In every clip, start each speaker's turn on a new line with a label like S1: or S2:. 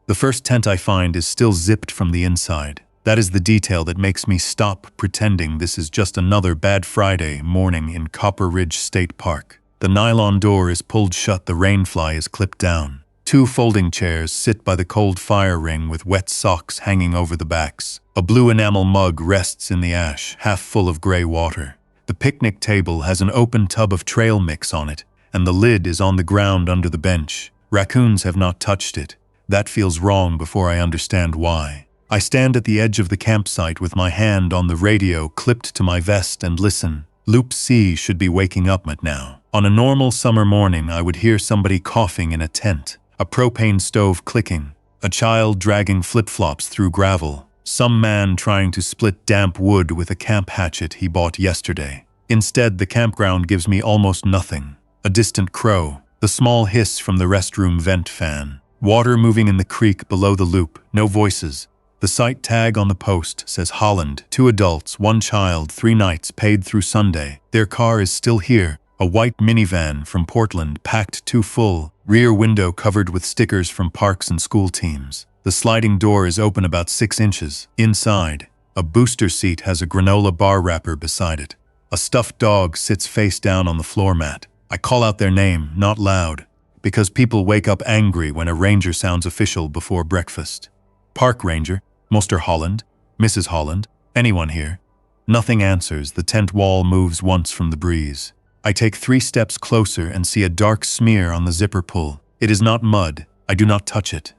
S1: The first tent I find is still zipped from the inside. That is the detail that makes me stop pretending this is just another bad Friday morning in Copper Ridge State Park. The nylon door is pulled shut, the rainfly is clipped down. 2 folding chairs sit by the cold fire ring with wet socks hanging over the backs. A blue enamel mug rests in the ash, half full of gray water. The picnic table has an open tub of trail mix on it, and the lid is on the ground under the bench. Raccoons have not touched it. That feels wrong before I understand why. I stand at the edge of the campsite with my hand on the radio clipped to my vest and listen. Loop C should be waking up at now. On a normal summer morning, I would hear somebody coughing in a tent, a propane stove clicking, a child dragging flip-flops through gravel, some man trying to split damp wood with a camp hatchet he bought yesterday. Instead, the campground gives me almost nothing. A distant crow, the small hiss from the restroom vent fan, water moving in the creek below the loop, no voices. The site tag on the post says Holland, 2 adults, 1 child, 3 nights, paid through Sunday. Their car is still here, a white minivan from Portland, packed too full, rear window covered with stickers from parks and school teams. The sliding door is open about 6 inches. Inside, a booster seat has a granola bar wrapper beside it. A stuffed dog sits face down on the floor mat. I call out their name, not loud, because people wake up angry when a ranger sounds official before breakfast. Park ranger, Mr. Holland, Mrs. Holland, anyone here? Nothing answers. The tent wall moves once from the breeze. I take 3 steps closer and see a dark smear on the zipper pull. It is not mud. I do not touch it.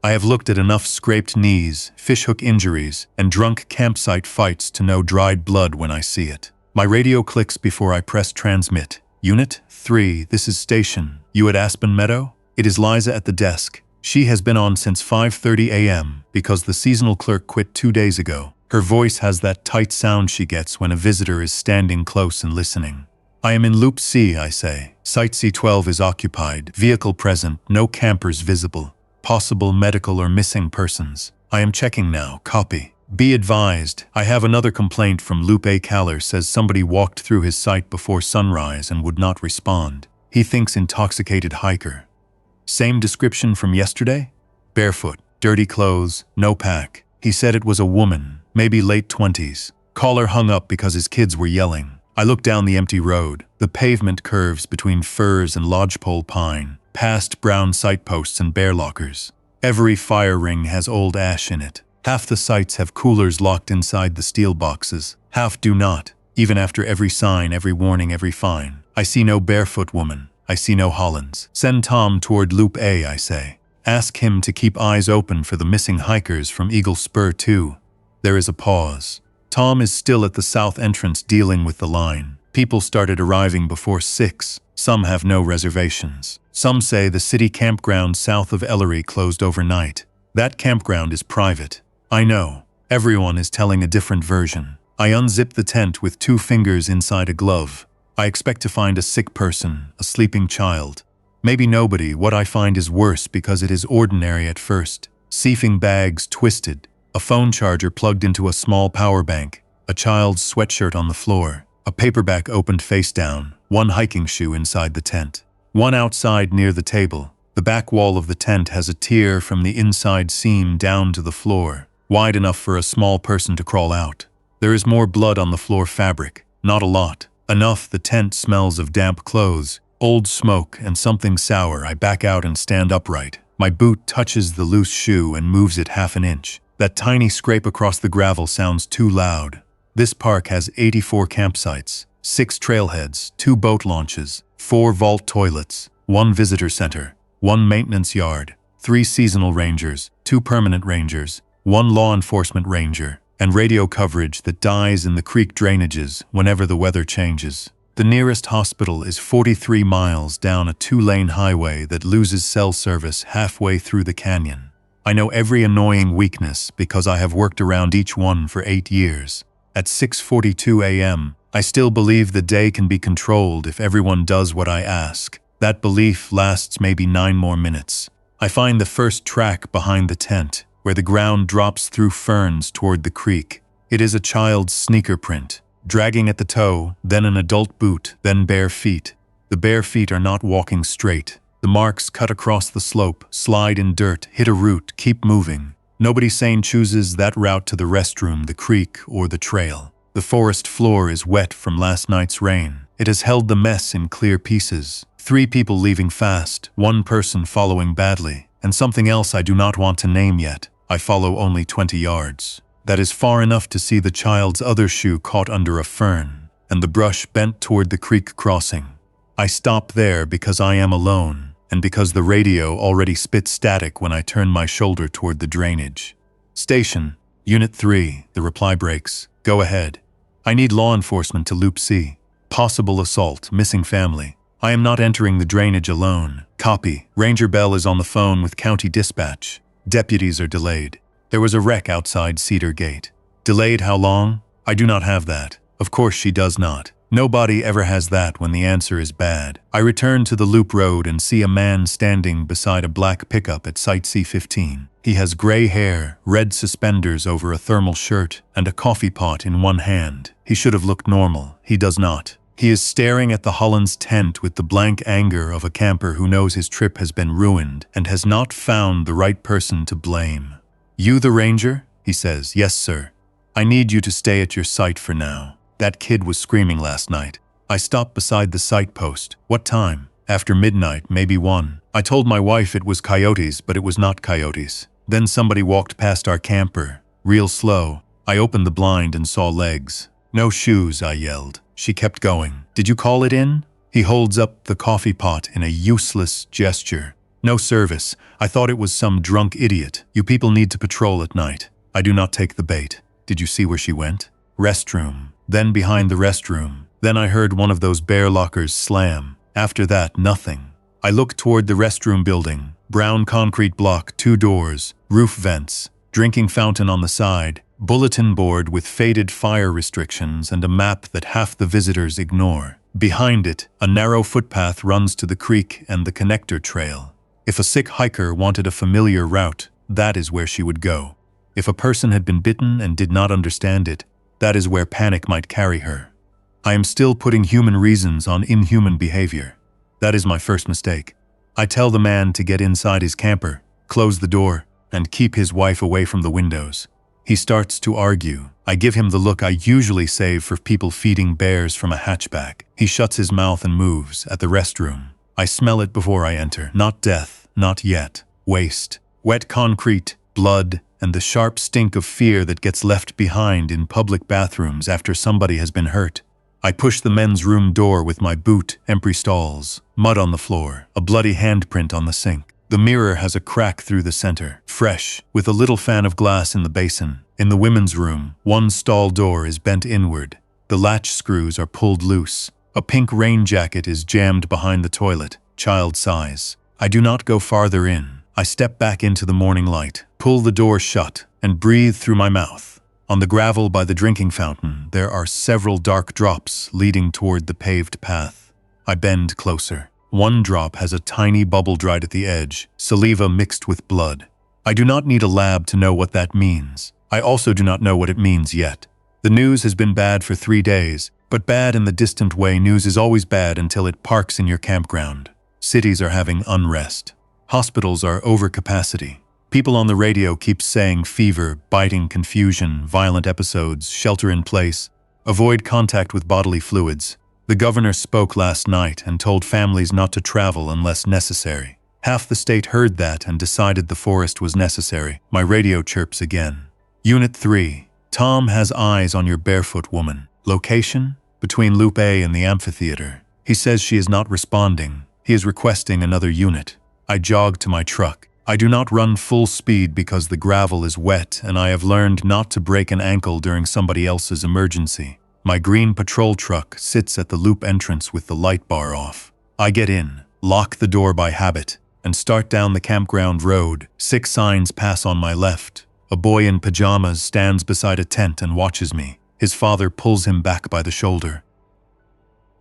S1: I have looked at enough scraped knees, fishhook injuries, and drunk campsite fights to know dried blood when I see it. My radio clicks before I press transmit. Unit 3, this is station. You at Aspen Meadow? It is Liza at the desk. She has been on since 5:30 a.m. because the seasonal clerk quit 2 days ago. Her voice has that tight sound she gets when a visitor is standing close and listening. I am in Loop C, I say. Site C12 is occupied, vehicle present, no campers visible. Possible medical or missing persons. I am checking now, copy. Be advised, I have another complaint from Loop A. Caller says somebody walked through his site before sunrise and would not respond. He thinks intoxicated hiker. Same description from yesterday? Barefoot, dirty clothes, no pack. He said it was a woman, maybe late 20s. Caller hung up because his kids were yelling. I look down the empty road. The pavement curves between firs and lodgepole pine, past brown sightposts and bear lockers. Every fire ring has old ash in it. Half the sites have coolers locked inside the steel boxes. Half do not, even after every sign, every warning, every fine. I see no barefoot woman. I see no Hollands. Send Tom toward Loop A, I say. Ask him to keep eyes open for the missing hikers from Eagle Spur 2. There is a pause. Tom is still at the south entrance dealing with the line. People started arriving before 6. Some have no reservations. Some say the city campground south of Ellery closed overnight. That campground is private. I know. Everyone is telling a different version. I unzip the tent with 2 fingers inside a glove. I expect to find a sick person, a sleeping child. Maybe nobody. What I find is worse because it is ordinary at first. Seafing bags twisted, a phone charger plugged into a small power bank, a child's sweatshirt on the floor, a paperback opened face down, 1 hiking shoe inside the tent, 1 outside near the table. The back wall of the tent has a tear from the inside seam down to the floor, wide enough for a small person to crawl out. There is more blood on the floor fabric, not a lot. Enough the tent smells of damp clothes, old smoke, and something sour. I back out and stand upright. My boot touches the loose shoe and moves it half an inch. That tiny scrape across the gravel sounds too loud. This park has 84 campsites, 6 trailheads, 2 boat launches, 4 vault toilets, 1 visitor center, 1 maintenance yard, 3 seasonal rangers, 2 permanent rangers, 1 law enforcement ranger, and radio coverage that dies in the creek drainages whenever the weather changes. The nearest hospital is 43 miles down a 2-lane highway that loses cell service halfway through the canyon. I know every annoying weakness because I have worked around each one for 8 years. At 6:42 a.m., I still believe the day can be controlled if everyone does what I ask. That belief lasts maybe 9 more minutes. I find the first track behind the tent, where the ground drops through ferns toward the creek. It is a child's sneaker print, dragging at the toe, then an adult boot, then bare feet. The bare feet are not walking straight. The marks cut across the slope, slide in dirt, hit a root, keep moving. Nobody sane chooses that route to the restroom, the creek, or the trail. The forest floor is wet from last night's rain. It has held the mess in clear pieces. 3 people leaving fast, 1 person following badly, and something else I do not want to name yet. I follow only 20 yards. That is far enough to see the child's other shoe caught under a fern, and the brush bent toward the creek crossing. I stop there because I am alone, and because the radio already spits static when I turn my shoulder toward the drainage. Station, Unit 3, the reply breaks. Go ahead. I need law enforcement to Loop C. Possible assault, missing family. I am not entering the drainage alone. Copy. Ranger Bell is on the phone with County Dispatch. Deputies are delayed. There was a wreck outside Cedar Gate. Delayed how long? I do not have that. Of course she does not. Nobody ever has that when the answer is bad. I return to the loop road and see a man standing beside a black pickup at Site C15. He has gray hair, red suspenders over a thermal shirt, and a coffee pot in one hand. He should have looked normal. He does not. He is staring at the Hollands tent with the blank anger of a camper who knows his trip has been ruined and has not found the right person to blame. You the ranger? He says. Yes, sir. I need you to stay at your site for now. That kid was screaming last night. I stopped beside the site post. What time? After midnight, maybe 1. I told my wife it was coyotes, but it was not coyotes. Then somebody walked past our camper, real slow. I opened the blind and saw legs. No shoes, I yelled. She kept going. Did you call it in? He holds up the coffee pot in a useless gesture. No service. I thought it was some drunk idiot. You people need to patrol at night. I do not take the bait. Did you see where she went? Restroom. Then behind the restroom. Then I heard one of those bear lockers slam. After that, nothing. I looked toward the restroom building. Brown concrete block, 2 doors, roof vents, drinking fountain on the side, bulletin board with faded fire restrictions and a map that half the visitors ignore. Behind it, a narrow footpath runs to the creek and the connector trail. If a sick hiker wanted a familiar route, that is where she would go. If a person had been bitten and did not understand it, that is where panic might carry her. I am still putting human reasons on inhuman behavior. That is my first mistake. I tell the man to get inside his camper, close the door, and keep his wife away from the windows. He starts to argue. I give him the look I usually save for people feeding bears from a hatchback. He shuts his mouth and moves at the restroom. I smell it before I enter. Not death, not yet. Waste, wet concrete, blood, and the sharp stink of fear that gets left behind in public bathrooms after somebody has been hurt. I push the men's room door with my boot, empty stalls, mud on the floor, a bloody handprint on the sink. The mirror has a crack through the center, fresh, with a little fan of glass in the basin. In the women's room, one stall door is bent inward. The latch screws are pulled loose. A pink rain jacket is jammed behind the toilet, child size. I do not go farther in. I step back into the morning light, pull the door shut, and breathe through my mouth. On the gravel by the drinking fountain, there are several dark drops leading toward the paved path. I bend closer. One drop has a tiny bubble dried at the edge, saliva mixed with blood. I do not need a lab to know what that means. I also do not know what it means yet. The news has been bad for 3 days, but bad in the distant way news is always bad until it parks in your campground. Cities are having unrest. Hospitals are over capacity. People on the radio keep saying fever, biting, confusion, violent episodes, shelter in place, avoid contact with bodily fluids. The governor spoke last night and told families not to travel unless necessary. Half the state heard that and decided the forest was necessary. My radio chirps again. Unit 3. Tom has eyes on your barefoot woman. Location? Between Loop A and the amphitheater. He says she is not responding. He is requesting another unit. I jog to my truck. I do not run full speed because the gravel is wet and I have learned not to break an ankle during somebody else's emergency. My green patrol truck sits at the loop entrance with the light bar off. I get in, lock the door by habit, and start down the campground road. 6 signs pass on my left. A boy in pajamas stands beside a tent and watches me. His father pulls him back by the shoulder.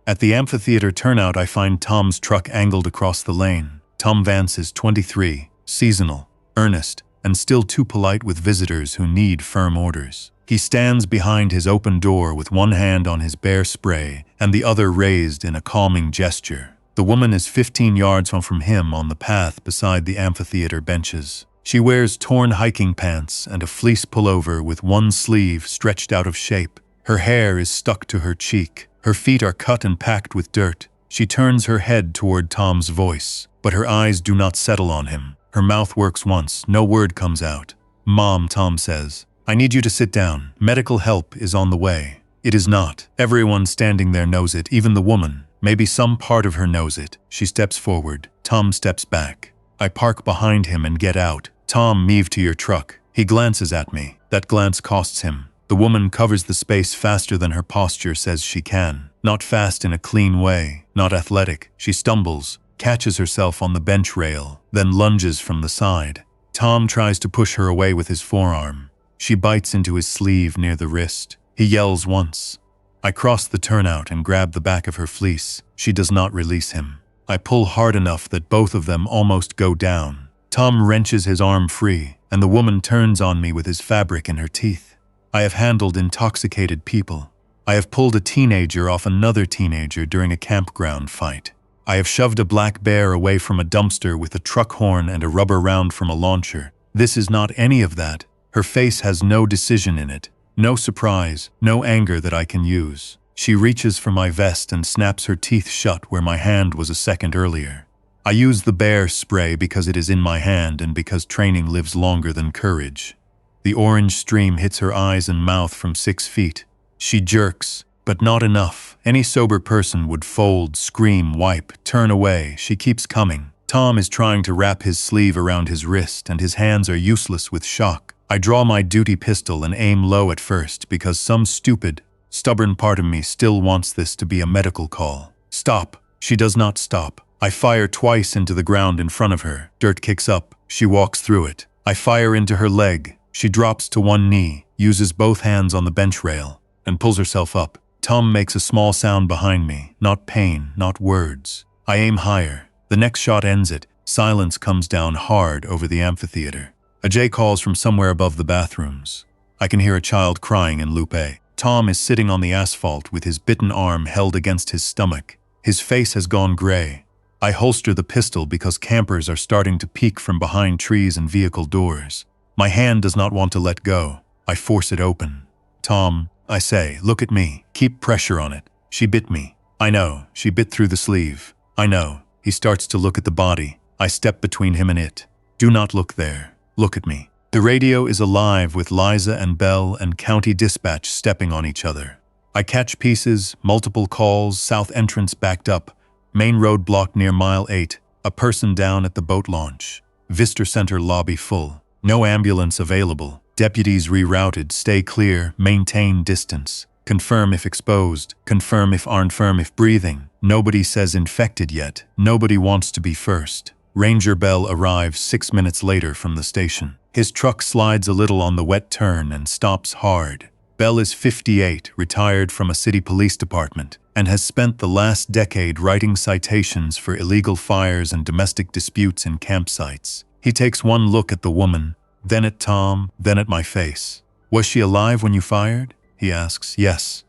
S1: At the amphitheater turnout, I find Tom's truck angled across the lane. Tom Vance is 23, seasonal, earnest, and still too polite with visitors who need firm orders. He stands behind his open door with one hand on his bear spray and the other raised in a calming gesture. The woman is 15 yards from him on the path beside the amphitheater benches. She wears torn hiking pants and a fleece pullover with one sleeve stretched out of shape. Her hair is stuck to her cheek. Her feet are cut and packed with dirt. She turns her head toward Tom's voice, but her eyes do not settle on him. Her mouth works once, no word comes out. "Mom," Tom says, "I need you to sit down. Medical help is on the way." It is not. Everyone standing there knows it, even the woman. Maybe some part of her knows it. She steps forward. Tom steps back. I park behind him and get out. "Tom, move to your truck." He glances at me. That glance costs him. The woman covers the space faster than her posture says she can. Not fast in a clean way, not athletic. She stumbles, catches herself on the bench rail, then lunges from the side. Tom tries to push her away with his forearm. She bites into his sleeve near the wrist. He yells once. I cross the turnout and grab the back of her fleece. She does not release him. I pull hard enough that both of them almost go down. Tom wrenches his arm free, and the woman turns on me with his fabric in her teeth. I have handled intoxicated people. I have pulled a teenager off another teenager during a campground fight. I have shoved a black bear away from a dumpster with a truck horn and a rubber round from a launcher. This is not any of that. Her face has no decision in it, no surprise, no anger that I can use. She reaches for my vest and snaps her teeth shut where my hand was a second earlier. I use the bear spray because it is in my hand and because training lives longer than courage. The orange stream hits her eyes and mouth from 6 feet. She jerks, but not enough. Any sober person would fold, scream, wipe, turn away. She keeps coming. Tom is trying to wrap his sleeve around his wrist, and his hands are useless with shock. I draw my duty pistol and aim low at first because some stupid, stubborn part of me still wants this to be a medical call. Stop. She does not stop. I fire twice into the ground in front of her. Dirt kicks up. She walks through it. I fire into her leg. She drops to one knee, uses both hands on the bench rail, and pulls herself up. Tom makes a small sound behind me. Not pain, not words. I aim higher. The next shot ends it. Silence comes down hard over the amphitheater. A J calls from somewhere above the bathrooms. I can hear a child crying in Lupe. Tom is sitting on the asphalt with his bitten arm held against his stomach. His face has gone gray. I holster the pistol because campers are starting to peek from behind trees and vehicle doors. My hand does not want to let go. I force it open. "Tom," I say, "look at me. Keep pressure on it. She bit me." "I know. She bit through the sleeve." "I know." He starts to look at the body. I step between him and it. "Do not look there. Look at me." The radio is alive with Liza and Bell and County Dispatch stepping on each other. I catch pieces, multiple calls, south entrance backed up, main road blocked near mile 8, a person down at the boat launch, Vista Center lobby full. No ambulance available. Deputies rerouted. Stay clear. Maintain distance. Confirm if exposed. Confirm if aren't firm if breathing. Nobody says infected yet. Nobody wants to be first. Ranger Bell arrives 6 minutes later from the station. His truck slides a little on the wet turn and stops hard. Bell is 58, retired from a city police department, and has spent the last decade writing citations for illegal fires and domestic disputes in campsites. He takes one look at the woman, then at Tom, then at my face. "Was she alive when you fired?" he asks. "Yes."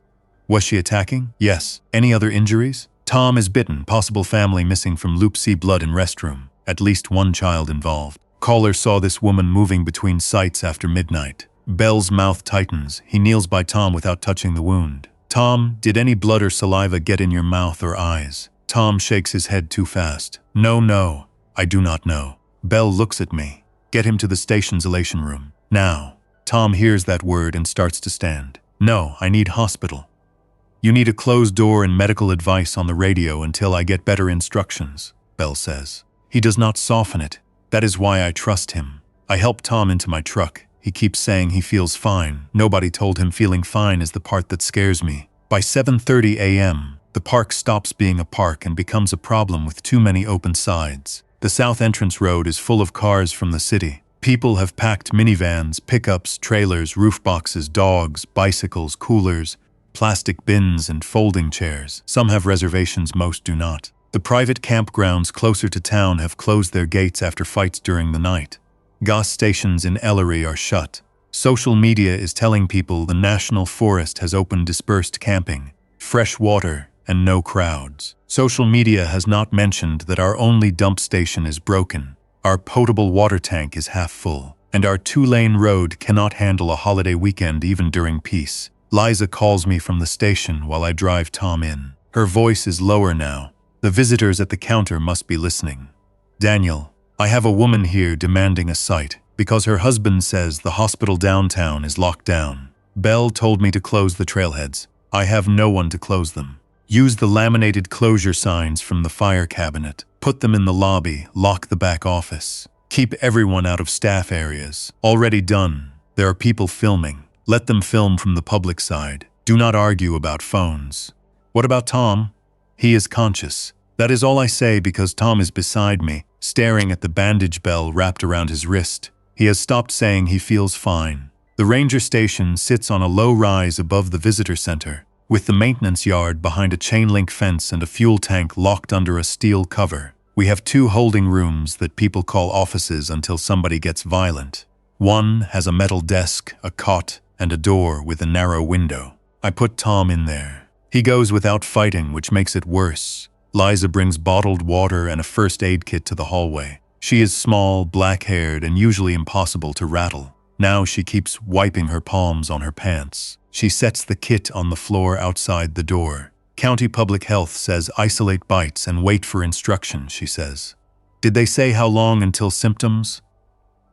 S1: "Was she attacking?" "Yes." "Any other injuries?" "Tom is bitten, possible family missing from Loop C blood in restroom. At least one child involved. Caller saw this woman moving between sites after midnight." Bell's mouth tightens. He kneels by Tom without touching the wound. "Tom, did any blood or saliva get in your mouth or eyes?" Tom shakes his head too fast. No, I do not know." Bell looks at me. "Get him to the station's elation room. Now." Tom hears that word and starts to stand. "No, I need hospital." "You need a closed door and medical advice on the radio until I get better instructions," Bell says. He does not soften it. That is why I trust him. I help Tom into my truck. He keeps saying he feels fine. Nobody told him feeling fine is the part that scares me. By 7:30 a.m., the park stops being a park and becomes a problem with too many open sides. The south entrance road is full of cars from the city. People have packed minivans, pickups, trailers, roof boxes, dogs, bicycles, coolers, plastic bins, and folding chairs. Some have reservations, most do not. The private campgrounds closer to town have closed their gates after fights during the night. Gas stations in Ellery are shut. Social media is telling people the National Forest has opened dispersed camping, fresh water, and no crowds. Social media has not mentioned that our only dump station is broken. Our potable water tank is half full, and our 2-lane road cannot handle a holiday weekend even during peace. Liza calls me from the station while I drive Tom in. Her voice is lower now. The visitors at the counter must be listening. Daniel, I have a woman here demanding a site because her husband says the hospital downtown is locked down. Belle told me to close the trailheads. I have no one to close them. Use the laminated closure signs from the fire cabinet. Put them in the lobby. Lock the back office. Keep everyone out of staff areas. Already done. There are people filming. Let them film from the public side. Do not argue about phones. What about Tom? He is conscious. That is all I say because Tom is beside me, staring at the bandage bell wrapped around his wrist. He has stopped saying he feels fine. The ranger station sits on a low rise above the visitor center, with the maintenance yard behind a chain-link fence and a fuel tank locked under a steel cover. We have 2 holding rooms that people call offices until somebody gets violent. One has a metal desk, a cot, and a door with a narrow window. I put Tom in there. He goes without fighting, which makes it worse. Liza brings bottled water and a first aid kit to the hallway. She is small, black-haired, and usually impossible to rattle. Now she keeps wiping her palms on her pants. She sets the kit on the floor outside the door. County Public Health says isolate bites and wait for instruction, she says. Did they say how long until symptoms?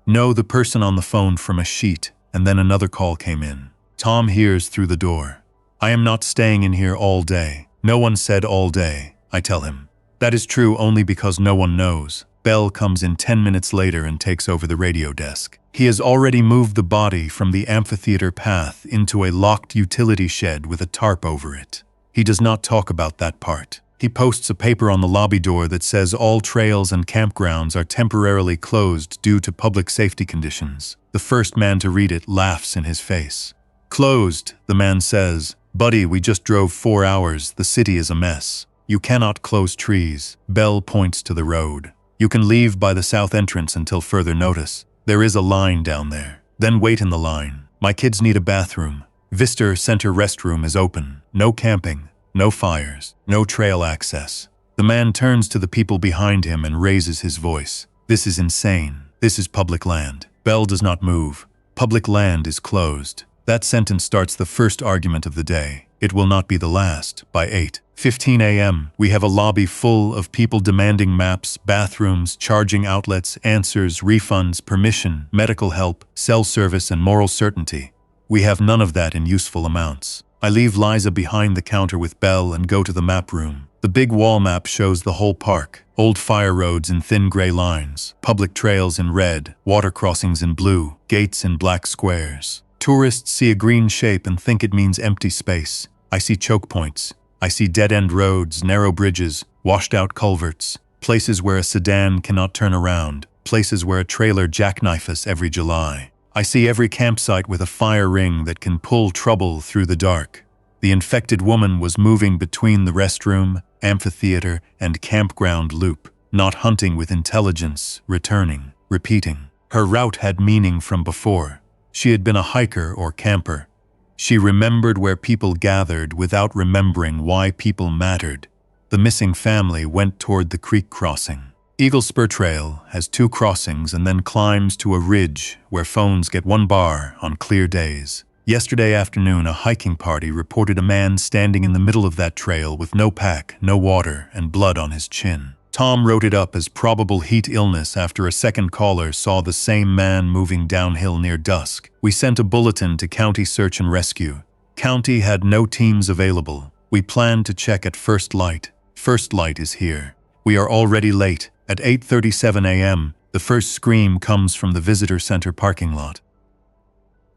S1: No, the person on the phone from a sheet, and then another call came in. Tom hears through the door. I am not staying in here all day. No one said all day, I tell him. That is true only because no one knows. Belle comes in 10 minutes later and takes over the radio desk. He has already moved the body from the amphitheater path into a locked utility shed with a tarp over it. He does not talk about that part. He posts a paper on the lobby door that says all trails and campgrounds are temporarily closed due to public safety conditions. The first man to read it laughs in his face. Closed, the man says. Buddy, we just drove 4 hours. The city is a mess. You cannot close trees. Belle points to the road. You can leave by the south entrance until further notice. There is a line down there. Then wait in the line. My kids need a bathroom. Vista Center restroom is open. No camping. No fires. No trail access. The man turns to the people behind him and raises his voice. This is insane. This is public land. Belle does not move. Public land is closed. That sentence starts the first argument of the day. It will not be the last. By 8:15 a.m., we have a lobby full of people demanding maps, bathrooms, charging outlets, answers, refunds, permission, medical help, cell service, and moral certainty. We have none of that in useful amounts. I leave Liza behind the counter with Belle and go to the map room. The big wall map shows the whole park. Old fire roads in thin gray lines, public trails in red, water crossings in blue, gates in black squares. Tourists see a green shape and think it means empty space. I see choke points. I see dead-end roads, narrow bridges, washed-out culverts, places where a sedan cannot turn around, places where a trailer jackknife us every July. I see every campsite with a fire ring that can pull trouble through the dark. The infected woman was moving between the restroom, amphitheater, and campground loop, not hunting with intelligence, returning, repeating. Her route had meaning from before. She had been a hiker or camper. She remembered where people gathered without remembering why people mattered. The missing family went toward the creek crossing. Eagle Spur Trail has 2 crossings and then climbs to a ridge where phones get 1 bar on clear days. Yesterday afternoon, a hiking party reported a man standing in the middle of that trail with no pack, no water, and blood on his chin. Tom wrote it up as probable heat illness after a second caller saw the same man moving downhill near dusk. We sent a bulletin to County Search and Rescue. County had no teams available. We planned to check at First Light. First Light is here. We are already late. At 8:37 a.m., the first scream comes from the visitor center parking lot.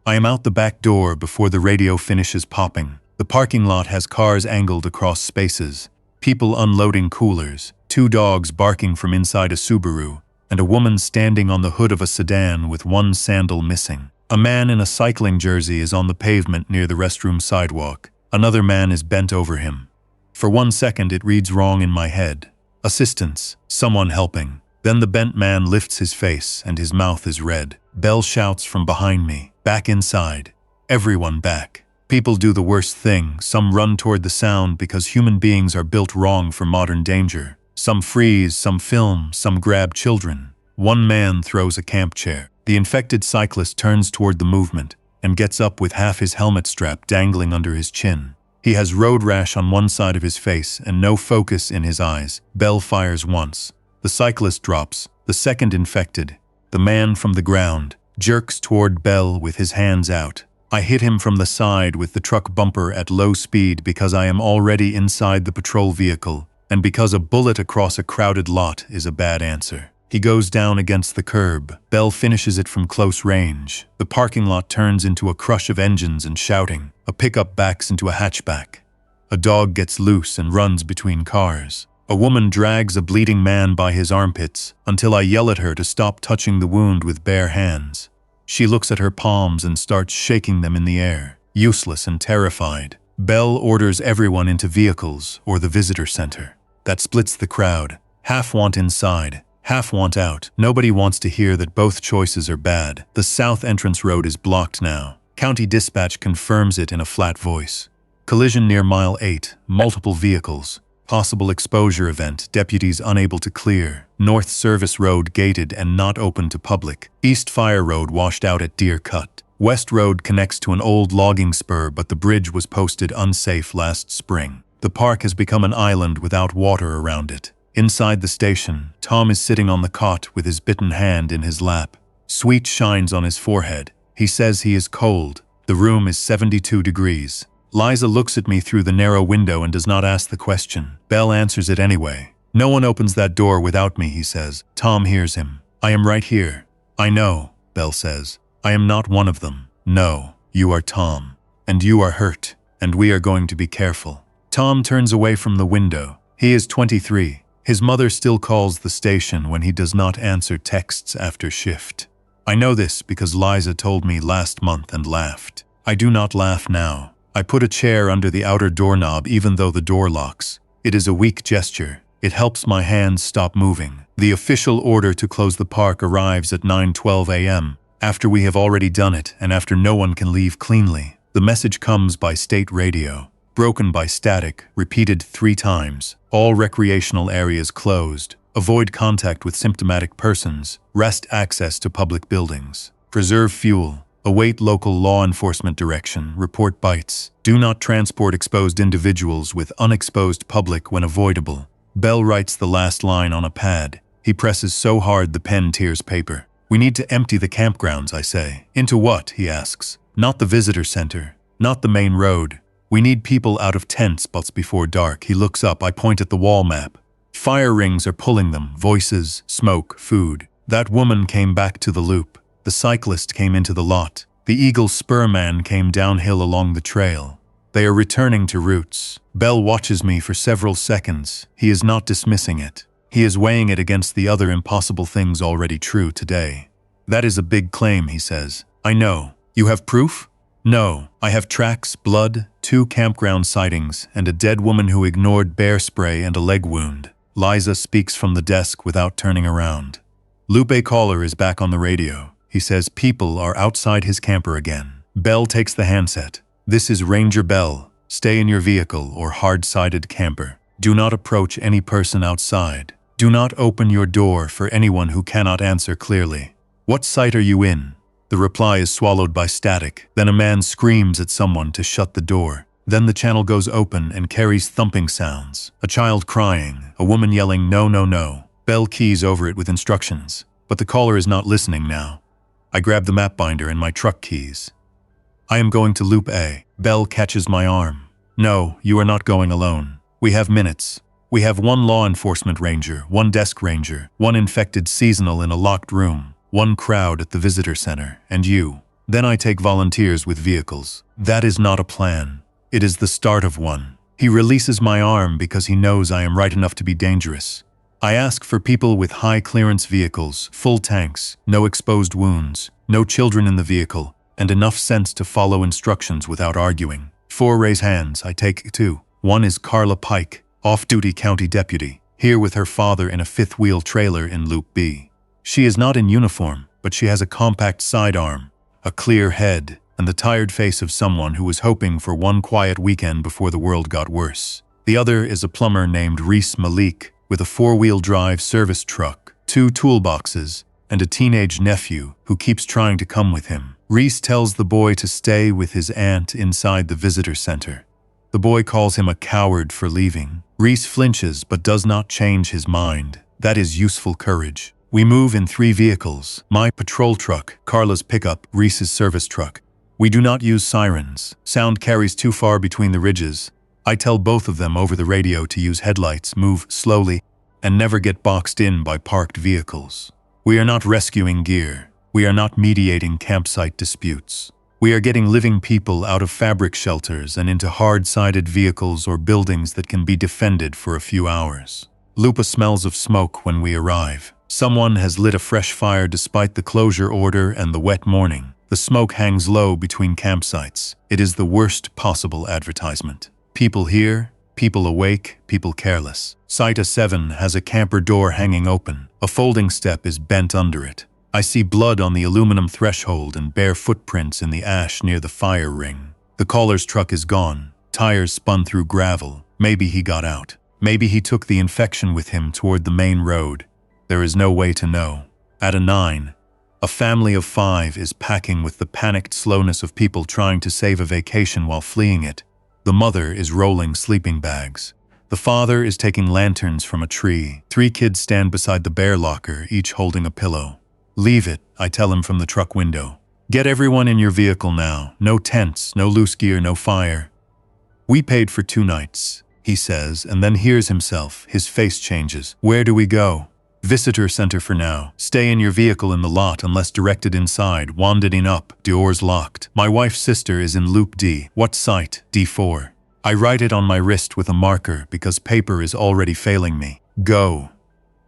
S1: I am out the back door before the radio finishes popping. The parking lot has cars angled across spaces, people unloading coolers, 2 dogs barking from inside a Subaru, and a woman standing on the hood of a sedan with 1 sandal missing. A man in a cycling jersey is on the pavement near the restroom sidewalk. Another man is bent over him. For 1 second it reads wrong in my head. Assistance, someone helping. Then the bent man lifts his face and his mouth is red. Belle shouts from behind me, back inside. Everyone back. People do the worst thing. Some run toward the sound because human beings are built wrong for modern danger. Some freeze, some film, some grab children. One man throws a camp chair. The infected cyclist turns toward the movement and gets up with half his helmet strap dangling under his chin. He has road rash on one side of his face and no focus in his eyes. Bell fires once. The cyclist drops. The second infected, the man from the ground, jerks toward Bell with his hands out. I hit him from the side with the truck bumper at low speed because I am already inside the patrol vehicle, and because a bullet across a crowded lot is a bad answer. He goes down against the curb. Bell finishes it from close range. The parking lot turns into a crush of engines and shouting. A pickup backs into a hatchback. A dog gets loose and runs between cars. A woman drags a bleeding man by his armpits until I yell at her to stop touching the wound with bare hands. She looks at her palms and starts shaking them in the air, useless and terrified. Bell orders everyone into vehicles or the visitor center. That splits the crowd. Half want inside, half want out. Nobody wants to hear that both choices are bad. The south entrance road is blocked now. County dispatch confirms it in a flat voice. Collision near mile 8, multiple vehicles. Possible exposure event, deputies unable to clear. North Service Road gated and not open to public. East Fire Road washed out at Deer Cut. West Road connects to an old logging spur, but the bridge was posted unsafe last spring. The park has become an island without water around it. Inside the station, Tom is sitting on the cot with his bitten hand in his lap. Sweat shines on his forehead. He says he is cold. The room is 72 degrees. Liza looks at me through the narrow window and does not ask the question. Bell answers it anyway. No one opens that door without me, he says. Tom hears him. I am right here. I know, Bell says. I am not one of them. No, you are Tom. And you are hurt. And we are going to be careful. Tom turns away from the window. He is 23. His mother still calls the station when he does not answer texts after shift. I know this because Liza told me last month and laughed. I do not laugh now. I put a chair under the outer doorknob even though the door locks. It is a weak gesture. It helps my hands stop moving. The official order to close the park arrives at 9:12 a.m. after we have already done it and after no one can leave cleanly. The message comes by state radio, broken by static, repeated 3 times. All recreational areas closed. Avoid contact with symptomatic persons. Rest access to public buildings. Preserve fuel. Await local law enforcement direction. Report bites. Do not transport exposed individuals with unexposed public when avoidable. Bell writes the last line on a pad. He presses so hard the pen tears paper. We need to empty the campgrounds, I say. Into what? He asks. Not the visitor center. Not the main road. We need people out of tent spots before dark. He looks up. I point at the wall map. Fire rings are pulling them. Voices, smoke, food. That woman came back to the loop. The cyclist came into the lot. The Eagle Spur man came downhill along the trail. They are returning to routes. Bell watches me for several seconds. He is not dismissing it. He is weighing it against the other impossible things already true today. That is a big claim, he says. I know. You have proof? No. I have tracks, blood, 2 campground sightings, and a dead woman who ignored bear spray and a leg wound. Liza speaks from the desk without turning around. Lupe caller is back on the radio. He says people are outside his camper again. Bell takes the handset. This is Ranger Bell. Stay in your vehicle or hard-sided camper. Do not approach any person outside. Do not open your door for anyone who cannot answer clearly. What site are you in? The reply is swallowed by static. Then a man screams at someone to shut the door. Then the channel goes open and carries thumping sounds. A child crying, a woman yelling no, no, no. Bell keys over it with instructions. But the caller is not listening now. I grab the map binder and my truck keys. I am going to Loop A. Bell catches my arm. No, you are not going alone. We have minutes. We have 1 law enforcement ranger, 1 desk ranger, 1 infected seasonal in a locked room, 1 crowd at the visitor center, and you. Then I take volunteers with vehicles. That is not a plan. It is the start of one. He releases my arm because he knows I am right enough to be dangerous. I ask for people with high-clearance vehicles, full tanks, no exposed wounds, no children in the vehicle, and enough sense to follow instructions without arguing. 4 raise hands. I take 2. 1 is Carla Pike, off-duty county deputy, here with her father in a 5th-wheel trailer in Loop B. She is not in uniform, but she has a compact sidearm, a clear head, and the tired face of someone who was hoping for one quiet weekend before the world got worse. The other is a plumber named Reese Malik, with a four-wheel drive service truck, 2 toolboxes, and a teenage nephew who keeps trying to come with him. Reese tells the boy to stay with his aunt inside the visitor center. The boy calls him a coward for leaving. Reese flinches but does not change his mind. That is useful courage. We move in 3 vehicles: my patrol truck, Carla's pickup, Reese's service truck. We do not use sirens. Sound carries too far between the ridges. I tell both of them over the radio to use headlights, move slowly, and never get boxed in by parked vehicles. We are not rescuing gear. We are not mediating campsite disputes. We are getting living people out of fabric shelters and into hard-sided vehicles or buildings that can be defended for a few hours. Lupa smells of smoke when we arrive. Someone has lit a fresh fire despite the closure order and the wet morning. The smoke hangs low between campsites. It is the worst possible advertisement. People here, people awake, people careless. Site A7 has a camper door hanging open. A folding step is bent under it. I see blood on the aluminum threshold and bare footprints in the ash near the fire ring. The caller's truck is gone. Tires spun through gravel. Maybe he got out. Maybe he took the infection with him toward the main road. There is no way to know. At A9, a family of 5 is packing with the panicked slowness of people trying to save a vacation while fleeing it. The mother is rolling sleeping bags. The father is taking lanterns from a tree. 3 kids stand beside the bear locker, each holding a pillow. Leave it, I tell him from the truck window. Get everyone in your vehicle now. No tents, no loose gear, no fire. We paid for 2 nights, he says, and then hears himself. His face changes. Where do we go? Visitor center for now. Stay in your vehicle in the lot unless directed inside. Wandering up. Doors locked. My wife's sister is in Loop D. What site? D4. I write it on my wrist with a marker because paper is already failing me. Go.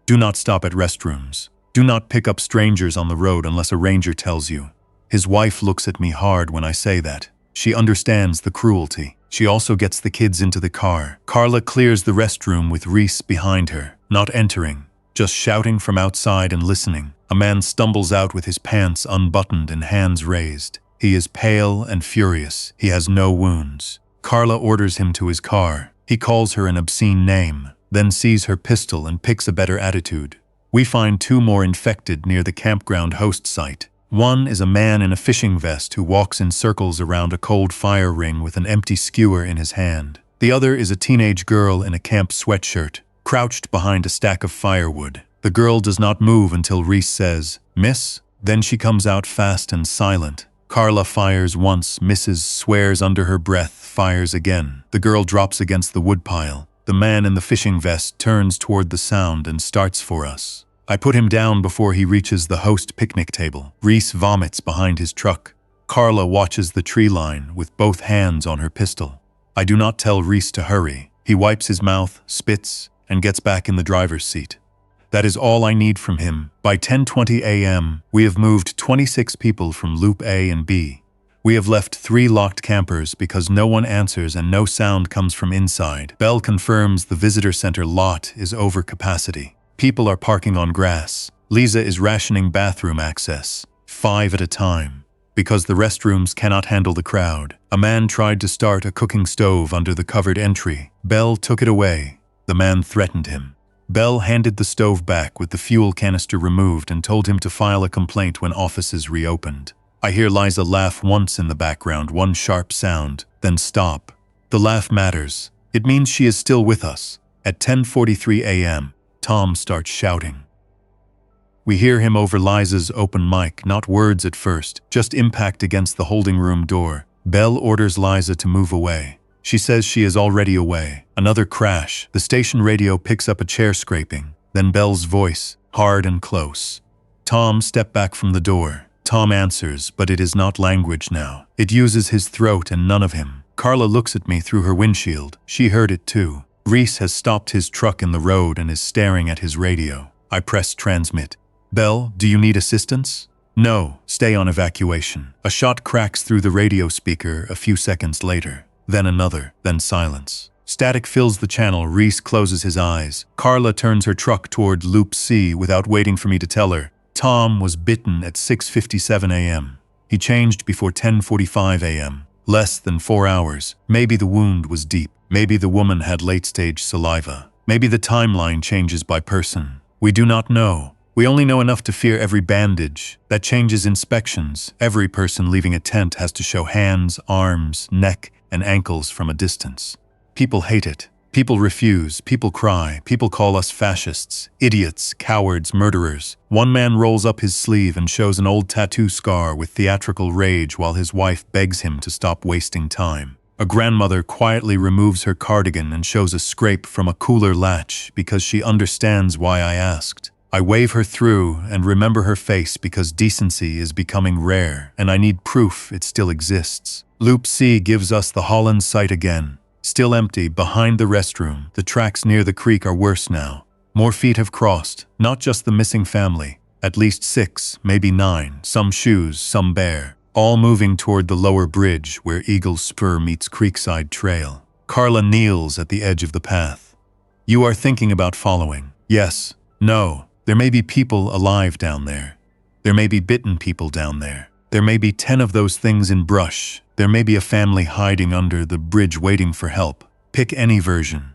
S1: Do not stop at restrooms. Do not pick up strangers on the road unless a ranger tells you. His wife looks at me hard when I say that. She understands the cruelty. She also gets the kids into the car. Carla clears the restroom with Reese behind her, not entering, just shouting from outside and listening. A man stumbles out with his pants unbuttoned and hands raised. He is pale and furious. He has no wounds. Carla orders him to his car. He calls her an obscene name, then sees her pistol and picks a better attitude. We find 2 more infected near the campground host site. One is a man in a fishing vest who walks in circles around a cold fire ring with an empty skewer in his hand. The other is a teenage girl in a camp sweatshirt, crouched behind a stack of firewood. The girl does not move until Reese says, "Miss?" Then she comes out fast and silent. Carla fires once, misses, swears under her breath, fires again. The girl drops against the woodpile. The man in the fishing vest turns toward the sound and starts for us. I put him down before he reaches the host picnic table. Reese vomits behind his truck. Carla watches the tree line with both hands on her pistol. I do not tell Reese to hurry. He wipes his mouth, spits, and gets back in the driver's seat. That is all I need from him. By 10:20 a.m., we have moved 26 people from Loop A and B. We have left 3 locked campers because no one answers and no sound comes from inside. Bell confirms the visitor center lot is over capacity. People are parking on grass. Lisa is rationing bathroom access, 5 at a time, because the restrooms cannot handle the crowd. A man tried to start a cooking stove under the covered entry. Bell took it away. The man threatened him. Bell handed the stove back with the fuel canister removed and told him to file a complaint when offices reopened. I hear Liza laugh once in the background, one sharp sound, then stop. The laugh matters. It means she is still with us. At 10:43 a.m., Tom starts shouting. We hear him over Liza's open mic, not words at first, just impact against the holding room door. Bell orders Liza to move away. She says she is already away. Another crash. The station radio picks up a chair scraping. Then Bell's voice, hard and close. Tom, step back from the door. Tom answers, but it is not language now. It uses his throat and none of him. Carla looks at me through her windshield. She heard it too. Reese has stopped his truck in the road and is staring at his radio. I press transmit. Bell, do you need assistance? No, stay on evacuation. A shot cracks through the radio speaker a few seconds later. Then another, then silence. Static fills the channel. Reese closes his eyes. Carla turns her truck toward Loop C without waiting for me to tell her. Tom was bitten at 6:57 a.m. He changed before 10:45 a.m. Less than 4 hours. Maybe the wound was deep. Maybe the woman had late-stage saliva. Maybe the timeline changes by person. We do not know. We only know enough to fear every bandage. That changes inspections. Every person leaving a tent has to show hands, arms, neck, and ankles from a distance. People hate it. People refuse. People cry. People call us fascists, idiots, cowards, murderers. One man rolls up his sleeve and shows an old tattoo scar with theatrical rage while his wife begs him to stop wasting time. A grandmother quietly removes her cardigan and shows a scrape from a cooler latch because she understands why I asked. I wave her through and remember her face because decency is becoming rare and I need proof it still exists. Loop C gives us the Holland site again. Still empty, behind the restroom. The tracks near the creek are worse now. More feet have crossed, not just the missing family. At least 6, maybe 9, some shoes, some bare. All moving toward the lower bridge where Eagle's Spur meets Creekside Trail. Carla kneels at the edge of the path. You are thinking about following. Yes. No. There may be people alive down there. There may be bitten people down there. There may be 10 of those things in brush. There may be a family hiding under the bridge waiting for help. Pick any version.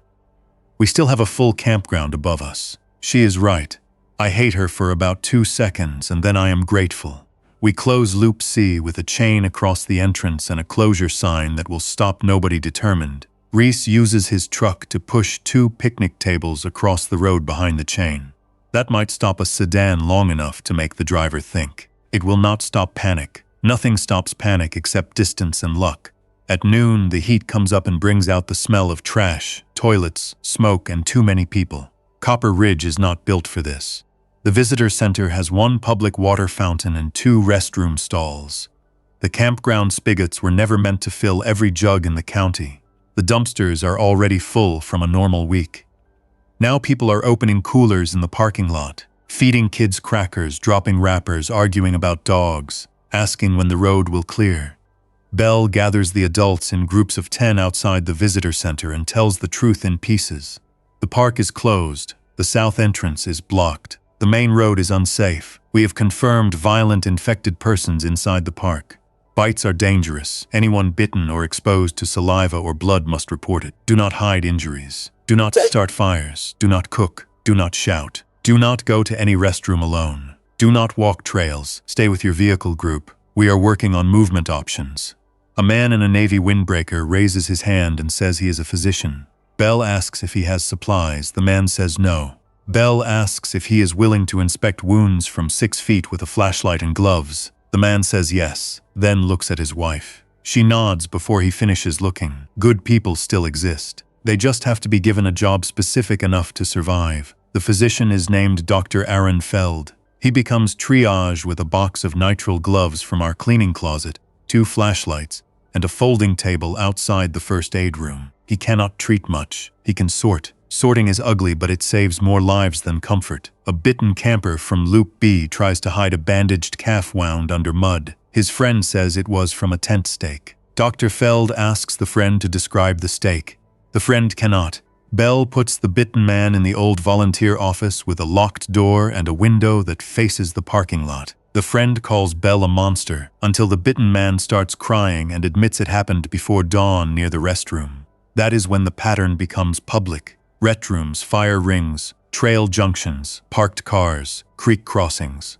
S1: We still have a full campground above us. She is right. I hate her for about 2 seconds and then I am grateful. We close Loop C with a chain across the entrance and a closure sign that will stop nobody determined. Reese uses his truck to push 2 picnic tables across the road behind the chain. That might stop a sedan long enough to make the driver think. It will not stop panic. Nothing stops panic except distance and luck. At noon, the heat comes up and brings out the smell of trash, toilets, smoke, and too many people. Copper Ridge is not built for this. The visitor center has 1 public water fountain and 2 restroom stalls. The campground spigots were never meant to fill every jug in the county. The dumpsters are already full from a normal week. Now people are opening coolers in the parking lot, feeding kids crackers, dropping wrappers, arguing about dogs, asking when the road will clear. Belle gathers the adults in groups of 10 outside the visitor center and tells the truth in pieces. The park is closed. The south entrance is blocked. The main road is unsafe. We have confirmed violent infected persons inside the park. Bites are dangerous. Anyone bitten or exposed to saliva or blood must report it. Do not hide injuries. Do not start fires. Do not cook. Do not shout. Do not go to any restroom alone. Do not walk trails. Stay with your vehicle group. We are working on movement options. A man in a Navy windbreaker raises his hand and says he is a physician. Belle asks if he has supplies. The man says no. Belle asks if he is willing to inspect wounds from 6 feet with a flashlight and gloves. The man says yes, then looks at his wife. She nods before he finishes looking. Good people still exist. They just have to be given a job specific enough to survive. The physician is named Dr. Aaron Feld. He becomes triage with a box of nitrile gloves from our cleaning closet, 2 flashlights, and a folding table outside the first aid room. He cannot treat much. He can sort. Sorting is ugly, but it saves more lives than comfort. A bitten camper from Loop B tries to hide a bandaged calf wound under mud. His friend says it was from a tent stake. Dr. Feld asks the friend to describe the stake. The friend cannot. Belle puts the bitten man in the old volunteer office with a locked door and a window that faces the parking lot. The friend calls Belle a monster until the bitten man starts crying and admits it happened before dawn near the restroom. That is when the pattern becomes public. Restrooms, fire rings, trail junctions, parked cars, creek crossings.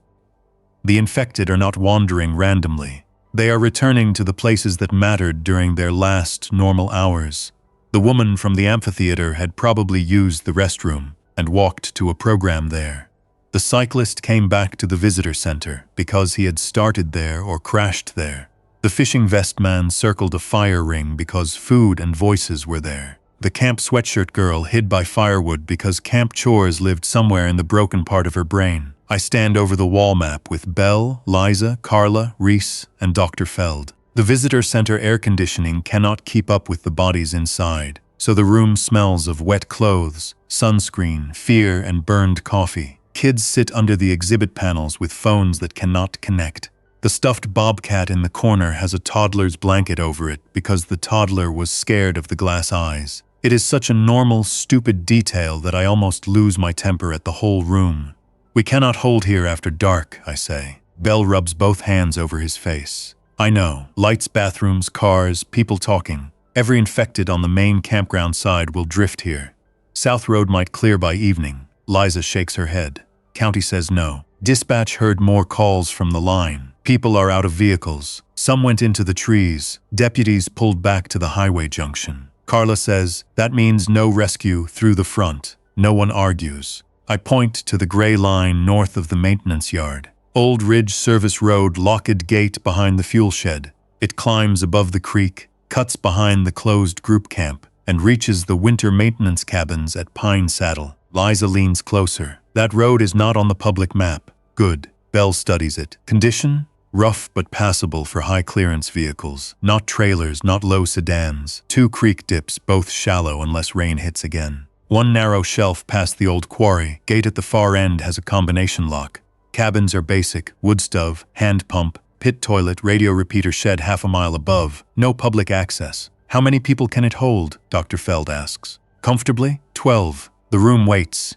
S1: The infected are not wandering randomly. They are returning to the places that mattered during their last normal hours. The woman from the amphitheater had probably used the restroom and walked to a program there. The cyclist came back to the visitor center because he had started there or crashed there. The fishing vest man circled a fire ring because food and voices were there. The camp sweatshirt girl hid by firewood because camp chores lived somewhere in the broken part of her brain. I stand over the wall map with Belle, Liza, Carla, Reese, and Dr. Feld. The visitor center air conditioning cannot keep up with the bodies inside, so the room smells of wet clothes, sunscreen, fear, and burned coffee. Kids sit under the exhibit panels with phones that cannot connect. The stuffed bobcat in the corner has a toddler's blanket over it because the toddler was scared of the glass eyes. It is such a normal, stupid detail that I almost lose my temper at the whole room. We cannot hold here after dark, I say. Bell rubs both hands over his face. I know. Lights, bathrooms, cars, people talking. Every infected on the main campground side will drift here. South Road might clear by evening. Liza shakes her head. County says no. Dispatch heard more calls from the line. People are out of vehicles. Some went into the trees. Deputies pulled back to the highway junction. Carla says that means no rescue through the front. No one argues. I point to the gray line north of the maintenance yard. Old Ridge Service Road, locked gate behind the fuel shed. It climbs above the creek, cuts behind the closed group camp, and reaches the winter maintenance cabins at Pine Saddle. Liza leans closer. That road is not on the public map. Good. Bell studies it. Condition? Rough but passable for high-clearance vehicles. Not trailers, not low sedans. 2 creek dips, both shallow unless rain hits again. 1 narrow shelf past the old quarry. Gate at the far end has a combination lock. Cabins are basic. Wood stove, hand pump, pit toilet, radio repeater shed half a mile above. No public access. How many people can it hold? Dr. Feld asks. Comfortably? 12. The room waits.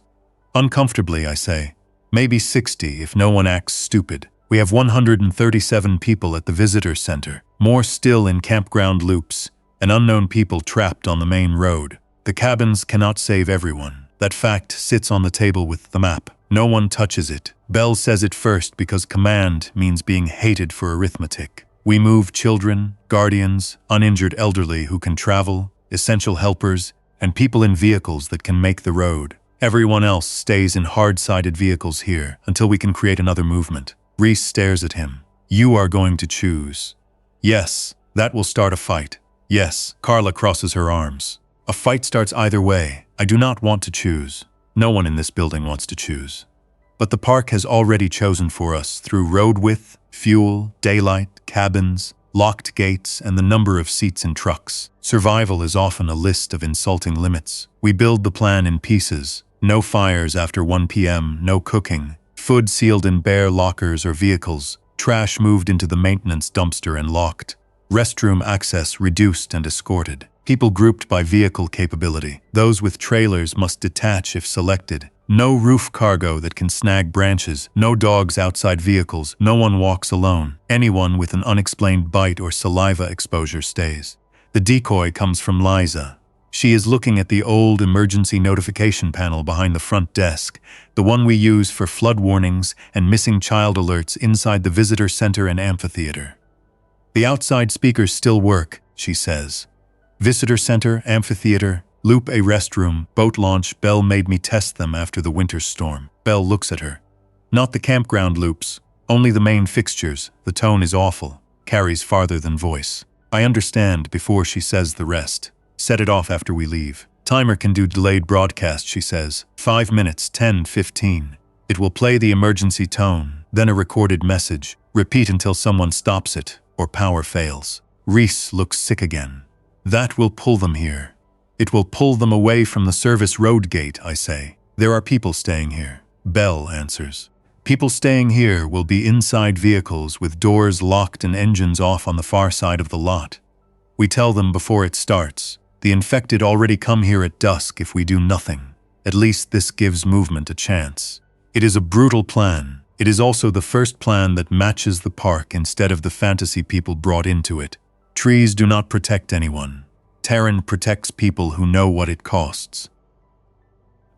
S1: Uncomfortably, I say. Maybe 60 if no one acts stupid. We have 137 people at the visitor center. More still in campground loops, and unknown people trapped on the main road. The cabins cannot save everyone. That fact sits on the table with the map. No one touches it. Bell says it first because command means being hated for arithmetic. We move children, guardians, uninjured elderly who can travel, essential helpers, and people in vehicles that can make the road. Everyone else stays in hard-sided vehicles here until we can create another movement. Reese stares at him. You are going to choose. Yes, that will start a fight. Yes, Carla crosses her arms. A fight starts either way. I do not want to choose. No one in this building wants to choose. But the park has already chosen for us through road width, fuel, daylight, cabins, locked gates, and the number of seats in trucks. Survival is often a list of insulting limits. We build the plan in pieces. No fires after 1 p.m., no cooking. Food sealed in bare lockers or vehicles. Trash moved into the maintenance dumpster and locked. Restroom access reduced and escorted. People grouped by vehicle capability. Those with trailers must detach if selected. No roof cargo that can snag branches. No dogs outside vehicles. No one walks alone. Anyone with an unexplained bite or saliva exposure stays. The decoy comes from Liza. She is looking at the old emergency notification panel behind the front desk, the one we use for flood warnings and missing child alerts inside the visitor center and amphitheater. The outside speakers still work, she says. Visitor center, amphitheater, loop a restroom, boat launch. Bell made me test them after the winter storm. Bell looks at her. Not the campground loops, only the main fixtures. The tone is awful, carries farther than voice. I understand before she says the rest. Set it off after we leave. Timer can do delayed broadcast, she says. 5 minutes, 10, 15. It will play the emergency tone, then a recorded message. Repeat until someone stops it, or power fails. Reese looks sick again. That will pull them here. It will pull them away from the service road gate, I say. There are people staying here. Bell answers. People staying here will be inside vehicles with doors locked and engines off on the far side of the lot. We tell them before it starts. The infected already come here at dusk if we do nothing. At least this gives movement a chance. It is a brutal plan. It is also the first plan that matches the park instead of the fantasy people brought into it. Trees do not protect anyone. Terran protects people who know what it costs.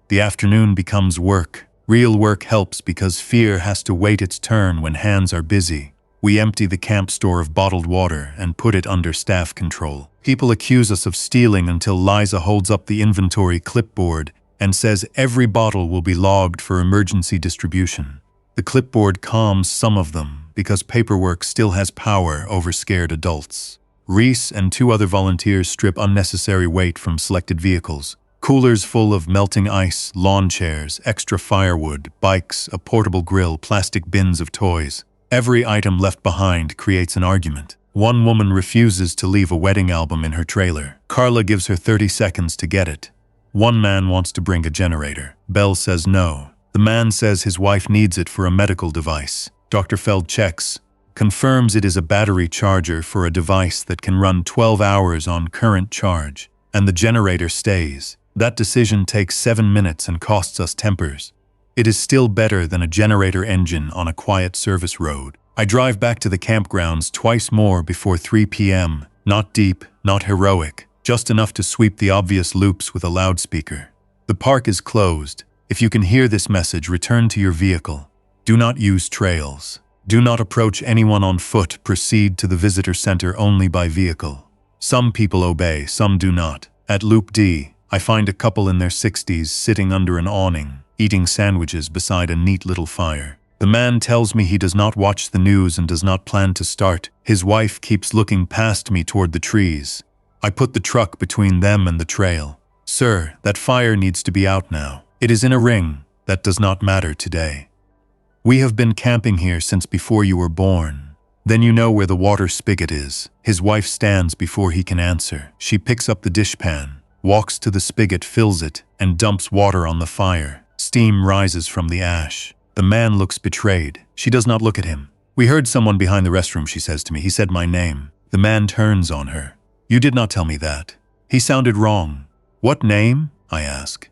S1: The afternoon becomes work. Real work helps because fear has to wait its turn when hands are busy. We empty the camp store of bottled water and put it under staff control. People accuse us of stealing until Liza holds up the inventory clipboard and says every bottle will be logged for emergency distribution. The clipboard calms some of them because paperwork still has power over scared adults. Reese and 2 other volunteers strip unnecessary weight from selected vehicles. Coolers full of melting ice, lawn chairs, extra firewood, bikes, a portable grill, plastic bins of toys. Every item left behind creates an argument. One woman refuses to leave a wedding album in her trailer. Carla gives her 30 seconds to get it. One man wants to bring a generator. Bell says no. The man says his wife needs it for a medical device. Dr. Feld checks, confirms it is a battery charger for a device that can run 12 hours on current charge, and the generator stays. That decision takes 7 minutes and costs us tempers. It is still better than a generator engine on a quiet service road. I drive back to the campgrounds twice more before 3 p.m. Not deep, not heroic, just enough to sweep the obvious loops with a loudspeaker. The park is closed. If you can hear this message, return to your vehicle. Do not use trails. Do not approach anyone on foot. Proceed to the visitor center only by vehicle. Some people obey, some do not. At Loop D, I find a couple in their 60s sitting under an awning, eating sandwiches beside a neat little fire. The man tells me he does not watch the news and does not plan to start. His wife keeps looking past me toward the trees. I put the truck between them and the trail. Sir, that fire needs to be out now. It is in a ring. That does not matter today. We have been camping here since before you were born. Then you know where the water spigot is. His wife stands before he can answer. She picks up the dishpan, walks to the spigot, fills it, and dumps water on the fire. Steam rises from the ash. The man looks betrayed. She does not look at him. We heard someone behind the restroom, she says to me. He said my name. The man turns on her. You did not tell me that. He sounded wrong. What name? I ask.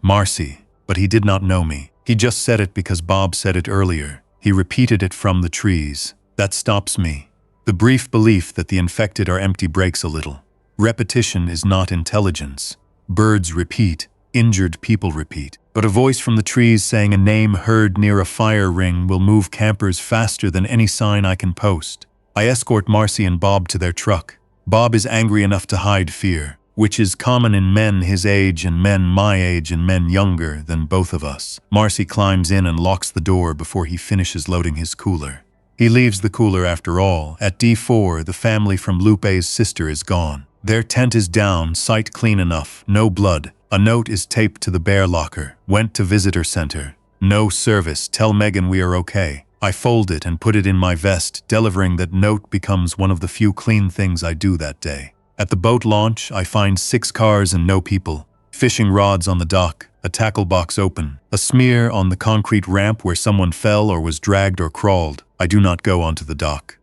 S1: Marcy, but he did not know me. He just said it because Bob said it earlier. He repeated it from the trees. That stops me. The brief belief that the infected are empty breaks a little. Repetition is not intelligence. Birds repeat. Injured people repeat. But a voice from the trees saying a name heard near a fire ring will move campers faster than any sign I can post. I escort Marcy and Bob to their truck. Bob is angry enough to hide fear, which is common in men his age and men my age and men younger than both of us. Marcy climbs in and locks the door before he finishes loading his cooler. He leaves the cooler after all. At D4, the family from Lupe's sister is gone. Their tent is down, sight clean enough, no blood. A note is taped to the bear locker. Went to visitor center. No service. Tell Megan we are okay. I fold it and put it in my vest. Delivering that note becomes one of the few clean things I do that day. At the boat launch, I find 6 cars and no people. Fishing rods on the dock, a tackle box open, a smear on the concrete ramp where someone fell or was dragged or crawled. I do not go onto the dock.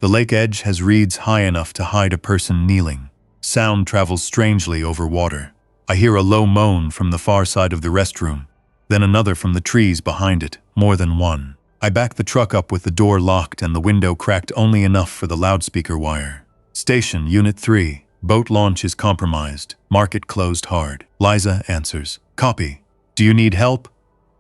S1: The lake edge has reeds high enough to hide a person kneeling. Sound travels strangely over water. I hear a low moan from the far side of the restroom, then another from the trees behind it, more than one. I back the truck up with the door locked and the window cracked only enough for the loudspeaker wire. Station, Unit 3. Boat launch is compromised. Market closed hard. Liza answers. Copy. Do you need help?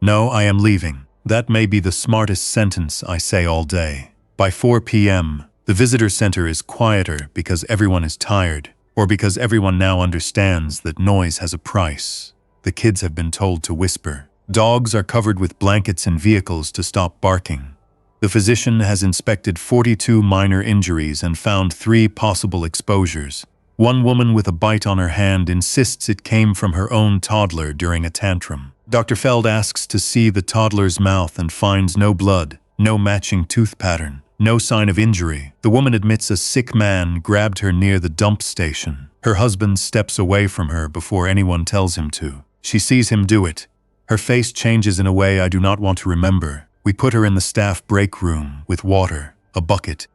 S1: No, I am leaving. That may be the smartest sentence I say all day. By 4 p.m., the visitor center is quieter because everyone is tired, or because everyone now understands that noise has a price. The kids have been told to whisper. Dogs are covered with blankets in vehicles to stop barking. The physician has inspected 42 minor injuries and found 3 possible exposures. One woman with a bite on her hand insists it came from her own toddler during a tantrum. Dr. Feld asks to see the toddler's mouth and finds no blood, no matching tooth pattern, no sign of injury. The woman admits a sick man grabbed her near the dump station. Her husband steps away from her before anyone tells him to. She sees him do it. Her face changes in a way I do not want to remember. We put her in the staff break room with water, a bucket,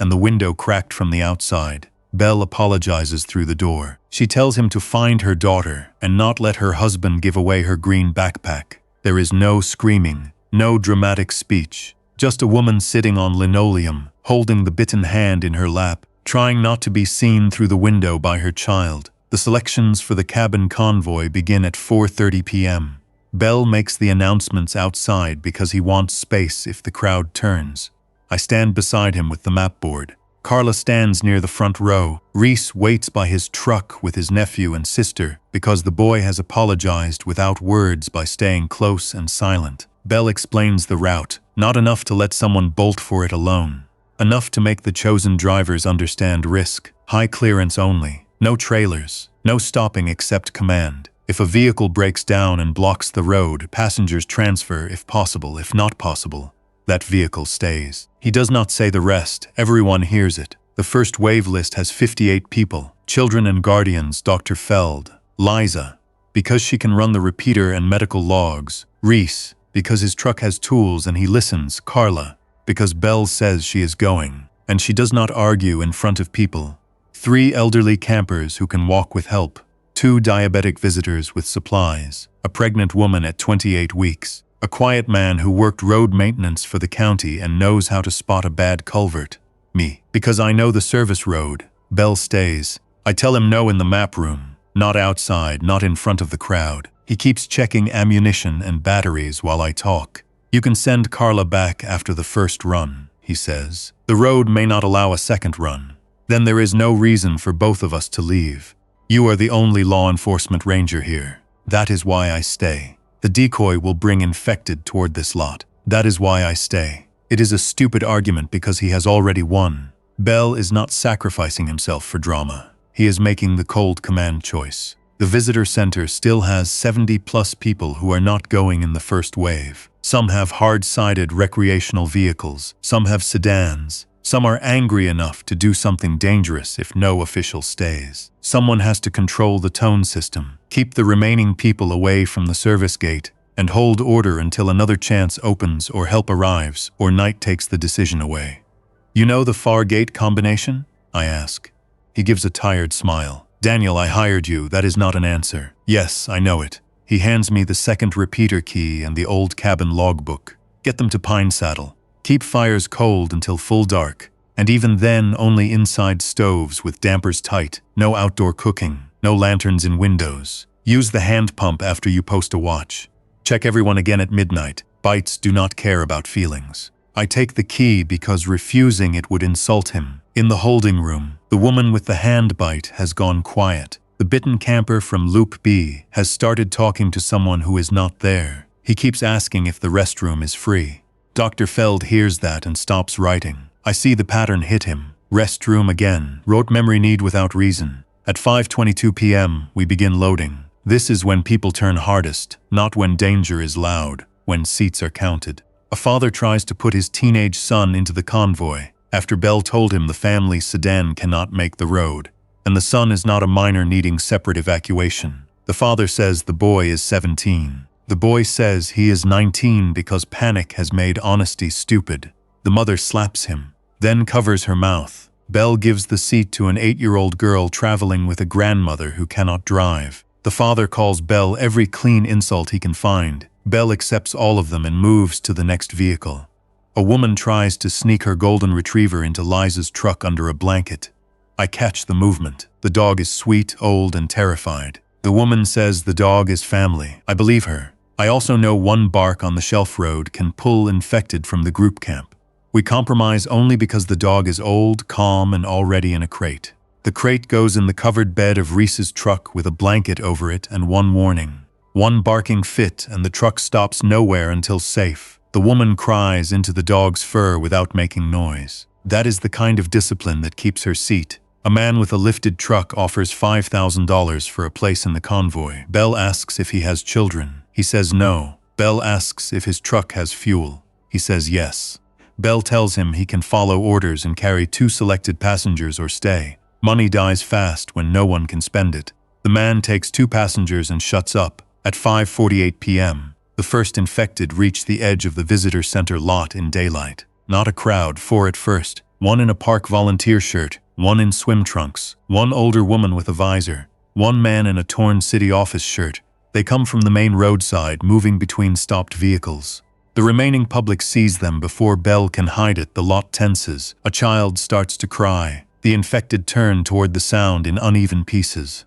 S1: and the window cracked from the outside. Belle apologizes through the door. She tells him to find her daughter and not let her husband give away her green backpack. There is no screaming, no dramatic speech, just a woman sitting on linoleum, holding the bitten hand in her lap, trying not to be seen through the window by her child. The selections for the cabin convoy begin at 4:30 p.m. Bell makes the announcements outside because he wants space if the crowd turns. I stand beside him with the map board. Carla stands near the front row. Reese waits by his truck with his nephew and sister because the boy has apologized without words by staying close and silent. Bell explains the route, not enough to let someone bolt for it alone. Enough to make the chosen drivers understand risk. High clearance only. No trailers. No stopping except command. If a vehicle breaks down and blocks the road, passengers transfer if possible. If not possible, that vehicle stays. He does not say the rest. Everyone hears it. The first wave list has 58 people. Children and guardians, Dr. Feld. Liza, because she can run the repeater and medical logs. Reese, because his truck has tools and he listens. Carla, because Belle says she is going, and she does not argue in front of people. 3 elderly campers who can walk with help. 2 diabetic visitors with supplies. A pregnant woman at 28 weeks. A quiet man who worked road maintenance for the county and knows how to spot a bad culvert. Me. Because I know the service road. Bell stays. I tell him no in the map room. Not outside, not in front of the crowd. He keeps checking ammunition and batteries while I talk. You can send Carla back after the first run, he says. The road may not allow a second run. Then there is no reason for both of us to leave. You are the only law enforcement ranger here. That is why I stay. The decoy will bring infected toward this lot. That is why I stay. It is a stupid argument because he has already won. Bell is not sacrificing himself for drama. He is making the cold command choice. The visitor center still has 70+ people who are not going in the first wave. Some have hard-sided recreational vehicles. Some have sedans. Some are angry enough to do something dangerous if no official stays. Someone has to control the tone system, keep the remaining people away from the service gate, and hold order until another chance opens or help arrives or night takes the decision away. You know the far gate combination? I ask. He gives a tired smile. Daniel, I hired you. That is not an answer. Yes, I know it. He hands me the second repeater key and the old cabin logbook. Get them to Pine Saddle. Keep fires cold until full dark. And even then, only inside stoves with dampers tight. No outdoor cooking. No lanterns in windows. Use the hand pump after you post a watch. Check everyone again at midnight. Bites do not care about feelings. I take the key because refusing it would insult him. In the holding room, the woman with the hand bite has gone quiet. The bitten camper from Loop B has started talking to someone who is not there. He keeps asking if the restroom is free. Dr. Feld hears that and stops writing. I see the pattern hit him. Restroom again. Rote memory need without reason. At 5:22 p.m., we begin loading. This is when people turn hardest, not when danger is loud, when seats are counted. A father tries to put his teenage son into the convoy after Bell told him the family sedan cannot make the road, and the son is not a minor needing separate evacuation. The father says the boy is 17. The boy says he is 19 because panic has made honesty stupid. The mother slaps him, then covers her mouth. Bell gives the seat to an 8-year-old girl traveling with a grandmother who cannot drive. The father calls Bell every clean insult he can find. Bell accepts all of them and moves to the next vehicle. A woman tries to sneak her golden retriever into Liza's truck under a blanket. I catch the movement. The dog is sweet, old, and terrified. The woman says the dog is family. I believe her. I also know one bark on the shelf road can pull infected from the group camp. We compromise only because the dog is old, calm, and already in a crate. The crate goes in the covered bed of Reese's truck with a blanket over it and one warning. One barking fit and the truck stops nowhere until safe. The woman cries into the dog's fur without making noise. That is the kind of discipline that keeps her seat. A man with a lifted truck offers $5,000 for a place in the convoy. Bell asks if he has children. He says no. Bell asks if his truck has fuel. He says yes. Bell tells him he can follow orders and carry 2 selected passengers or stay. Money dies fast when no one can spend it. The man takes 2 passengers and shuts up. At 5:48 p.m., the first infected reach the edge of the visitor center lot in daylight. Not a crowd, 4 at first. One in a park volunteer shirt, one in swim trunks, one older woman with a visor, one man in a torn city office shirt. They come from the main roadside, moving between stopped vehicles. The remaining public sees them before Bell can hide it. The lot tenses. A child starts to cry. The infected turn toward the sound in uneven pieces.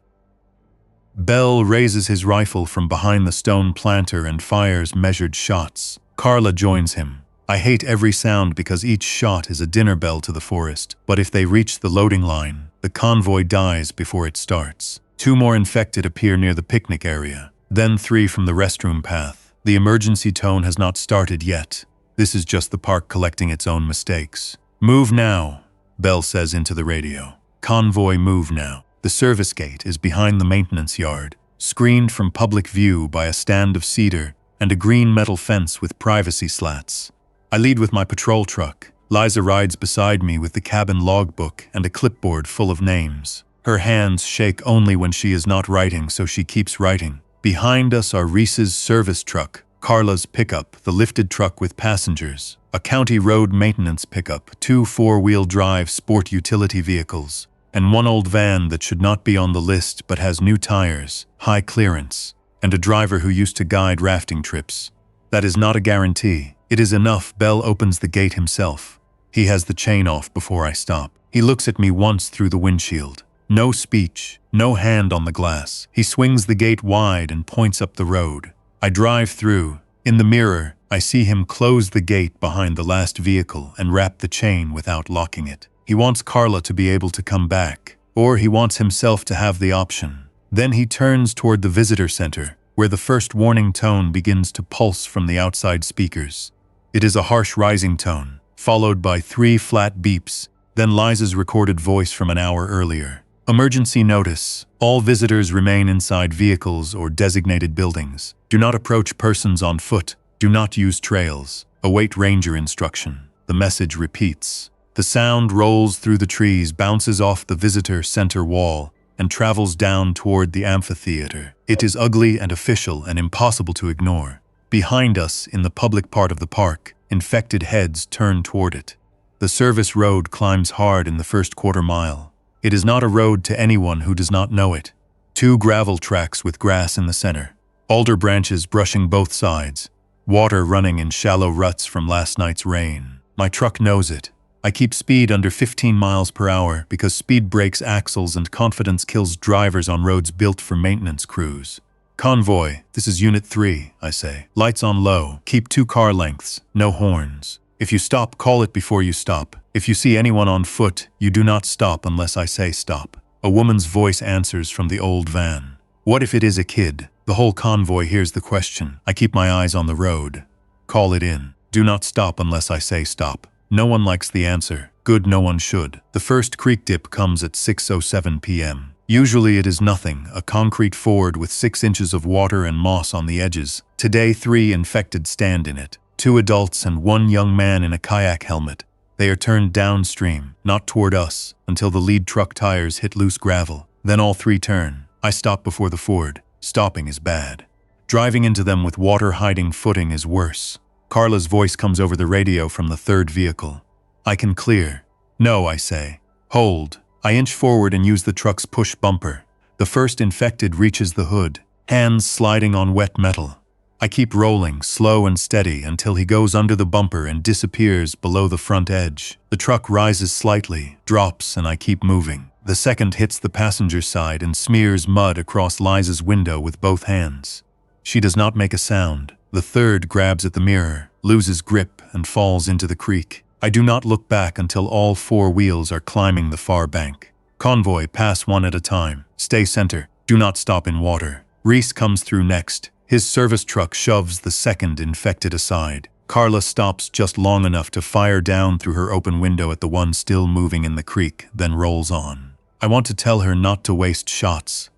S1: Bell raises his rifle from behind the stone planter and fires measured shots. Carla joins him. I hate every sound because each shot is a dinner bell to the forest. But if they reach the loading line, the convoy dies before it starts. 2 more infected appear near the picnic area. Then 3 from the restroom path. The emergency tone has not started yet. This is just the park collecting its own mistakes. Move now, Bell says into the radio. Convoy move now. The service gate is behind the maintenance yard, screened from public view by a stand of cedar and a green metal fence with privacy slats. I lead with my patrol truck. Liza rides beside me with the cabin logbook and a clipboard full of names. Her hands shake only when she is not writing, so she keeps writing. Behind us are Reese's service truck, Carla's pickup, the lifted truck with passengers, a county road maintenance pickup, 2 4-wheel drive sport utility vehicles, and one old van that should not be on the list but has new tires, high clearance, and a driver who used to guide rafting trips. That is not a guarantee. It is enough. Bell opens the gate himself. He has the chain off before I stop. He looks at me once through the windshield. No speech, no hand on the glass. He swings the gate wide and points up the road. I drive through. In the mirror, I see him close the gate behind the last vehicle and wrap the chain without locking it. He wants Carla to be able to come back, or he wants himself to have the option. Then he turns toward the visitor center, where the first warning tone begins to pulse from the outside speakers. It is a harsh rising tone, followed by 3 flat beeps, then Liza's recorded voice from an hour earlier. Emergency notice. All visitors remain inside vehicles or designated buildings. Do not approach persons on foot. Do not use trails. Await ranger instruction. The message repeats. The sound rolls through the trees, bounces off the visitor center wall, and travels down toward the amphitheater. It is ugly and official and impossible to ignore. Behind us, in the public part of the park, infected heads turn toward it. The service road climbs hard in the first quarter mile. It is not a road to anyone who does not know it. 2 gravel tracks with grass in the center. Alder branches brushing both sides. Water running in shallow ruts from last night's rain. My truck knows it. I keep speed under 15 miles per hour because speed breaks axles and confidence kills drivers on roads built for maintenance crews. Convoy, this is Unit 3, I say. Lights on low. Keep 2 car lengths. No horns. If you stop, call it before you stop. If you see anyone on foot, you do not stop unless I say stop. A woman's voice answers from the old van. What if it is a kid? The whole convoy hears the question. I keep my eyes on the road. Call it in. Do not stop unless I say stop. No one likes the answer. Good, no one should. The first creek dip comes at 6:07 p.m. Usually it is nothing, a concrete ford with 6 inches of water and moss on the edges. Today 3 infected stand in it. 2 adults and 1 young man in a kayak helmet. They are turned downstream, not toward us, until the lead truck tires hit loose gravel. Then all 3 turn. I stop before the ford. Stopping is bad. Driving into them with water-hiding footing is worse. Carla's voice comes over the radio from the 3rd vehicle. I can clear. No, I say. Hold. I inch forward and use the truck's push bumper. The first infected reaches the hood, hands sliding on wet metal. I keep rolling, slow and steady, until he goes under the bumper and disappears below the front edge. The truck rises slightly, drops, and I keep moving. The second hits the passenger side and smears mud across Liza's window with both hands. She does not make a sound. The 3rd grabs at the mirror, loses grip, and falls into the creek. I do not look back until all 4 wheels are climbing the far bank. Convoy, pass one at a time. Stay center. Do not stop in water. Reese comes through next. His service truck shoves the 2nd infected aside. Carla stops just long enough to fire down through her open window at the one still moving in the creek, then rolls on. I want to tell her not to waste shots.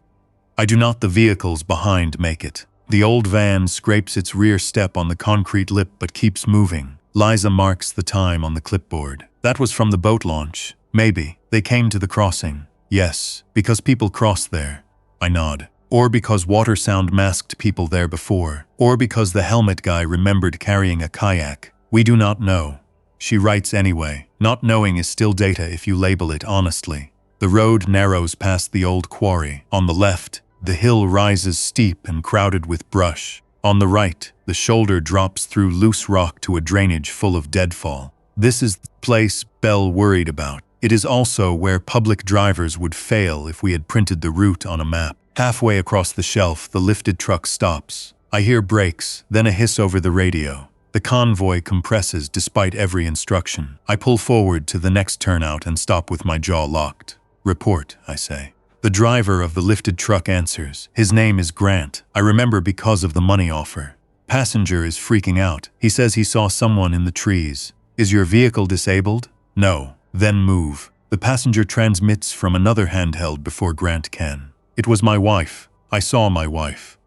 S1: I do not. The vehicles behind make it. The old van scrapes its rear step on the concrete lip but keeps moving. Liza marks the time on the clipboard. That was from the boat launch. Maybe. They came to the crossing. Yes, because people crossed there. I nod. Or because water sound masked people there before. Or because the helmet guy remembered carrying a kayak. We do not know. She writes anyway. Not knowing is still data if you label it honestly. The road narrows past the old quarry. On the left, the hill rises steep and crowded with brush. On the right, the shoulder drops through loose rock to a drainage full of deadfall. This is the place Bell worried about. It is also where public drivers would fail if we had printed the route on a map. Halfway across the shelf, the lifted truck stops. I hear brakes, then a hiss over the radio. The convoy compresses despite every instruction. I pull forward to the next turnout and stop with my jaw locked. Report, I say. The driver of the lifted truck answers. His name is Grant. I remember because of the money offer. Passenger is freaking out. He says he saw someone in the trees. Is your vehicle disabled? No. Then move. The passenger transmits from another handheld before Grant can. It was my wife. I saw my wife.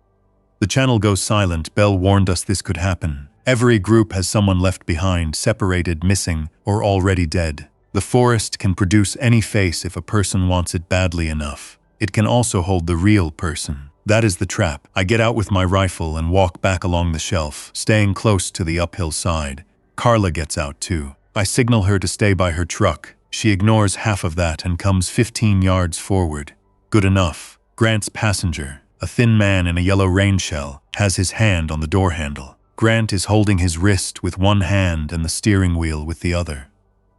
S1: The channel goes silent. Bell warned us this could happen. Every group has someone left behind, separated, missing, or already dead. The forest can produce any face if a person wants it badly enough. It can also hold the real person. That is the trap. I get out with my rifle and walk back along the shelf, staying close to the uphill side. Carla gets out too. I signal her to stay by her truck. She ignores half of that and comes 15 yards forward. Good enough. Grant's passenger, a thin man in a yellow rain shell, has his hand on the door handle. Grant is holding his wrist with one hand and the steering wheel with the other.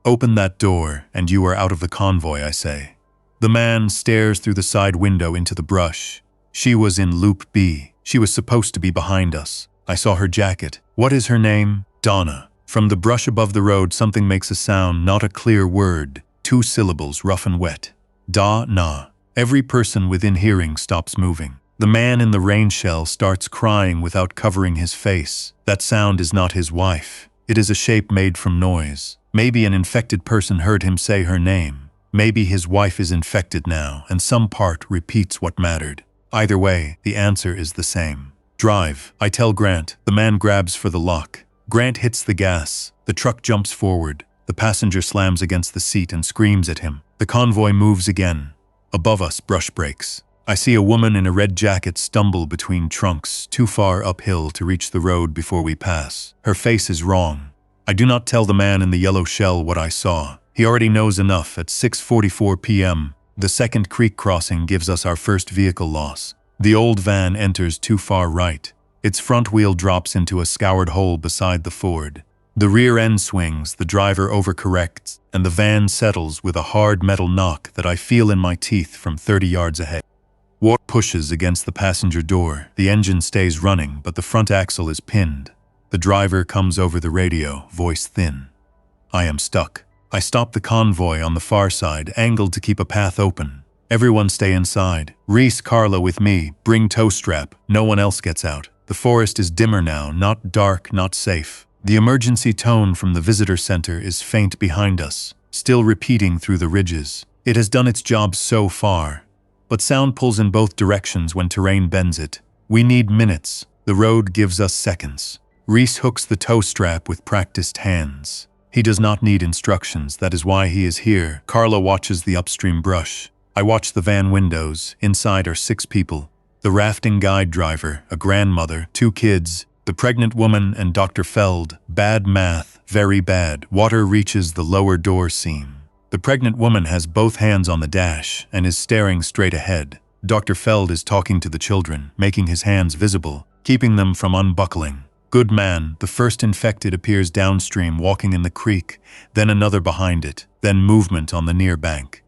S1: Open that door, and you are out of the convoy, I say. The man stares through the side window into the brush. She was in Loop B. She was supposed to be behind us. I saw her jacket. What is her name? Donna. From the brush above the road, something makes a sound, not a clear word. 2 syllables, rough and wet. Da-na. Every person within hearing stops moving. The man in the rain shell starts crying without covering his face. That sound is not his wife. It is a shape made from noise. Maybe an infected person heard him say her name. Maybe his wife is infected now, and some part repeats what mattered. Either way, the answer is the same. Drive, I tell Grant. The man grabs for the lock. Grant hits the gas. The truck jumps forward. The passenger slams against the seat and screams at him. The convoy moves again. Above us, brush breaks. I see a woman in a red jacket stumble between trunks, too far uphill to reach the road before we pass. Her face is wrong. I do not tell the man in the yellow shell what I saw. He already knows enough. At 6:44 p.m., the second creek crossing gives us our first vehicle loss. The old van enters too far right. Its front wheel drops into a scoured hole beside the ford. The rear end swings, the driver overcorrects, and the van settles with a hard metal knock that I feel in my teeth from 30 yards ahead. Water pushes against the passenger door. The engine stays running, but the front axle is pinned. The driver comes over the radio, voice thin. I am stuck. I stop the convoy on the far side, angled to keep a path open. Everyone stay inside. Reese, Carla with me. Bring tow strap. No one else gets out. The forest is dimmer now, not dark, not safe. The emergency tone from the visitor center is faint behind us, still repeating through the ridges. It has done its job so far. But sound pulls in both directions when terrain bends it. We need minutes. The road gives us seconds. Reese hooks the tow strap with practiced hands. He does not need instructions. That is why he is here. Carla watches the upstream brush. I watch the van windows. Inside are 6 people. The rafting guide driver, a grandmother, 2 kids, the pregnant woman, and Dr. Feld. Bad math, very bad. Water reaches the lower door seam. The pregnant woman has both hands on the dash and is staring straight ahead. Dr. Feld is talking to the children, making his hands visible, keeping them from unbuckling. Good man, the first infected appears downstream, walking in the creek, then another behind it, then movement on the near bank.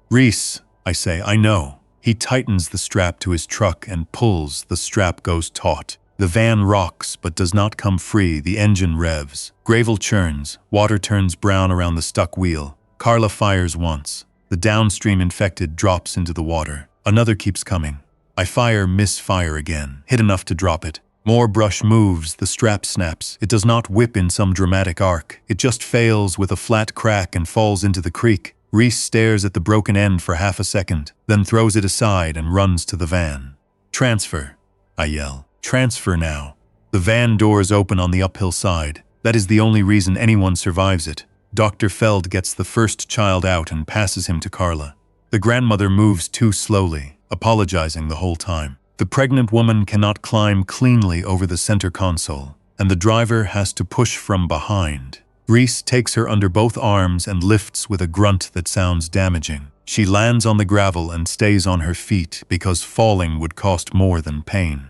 S1: Reese, I say, I know. He tightens the strap to his truck and pulls. The strap goes taut. The van rocks but does not come free. The engine revs. Gravel churns. Water turns brown around the stuck wheel. Carla fires once. The downstream infected drops into the water. Another keeps coming. I fire, misfire again. Hit enough to drop it. More brush moves. The strap snaps. It does not whip in some dramatic arc. It just fails with a flat crack and falls into the creek. Reese stares at the broken end for half a second, then throws it aside and runs to the van. Transfer, I yell. Transfer now. The van doors open on the uphill side. That is the only reason anyone survives it. Dr. Feld gets the first child out and passes him to Carla. The grandmother moves too slowly, apologizing the whole time. The pregnant woman cannot climb cleanly over the center console, and the driver has to push from behind. Reese takes her under both arms and lifts with a grunt that sounds damaging. She lands on the gravel and stays on her feet because falling would cost more than pain.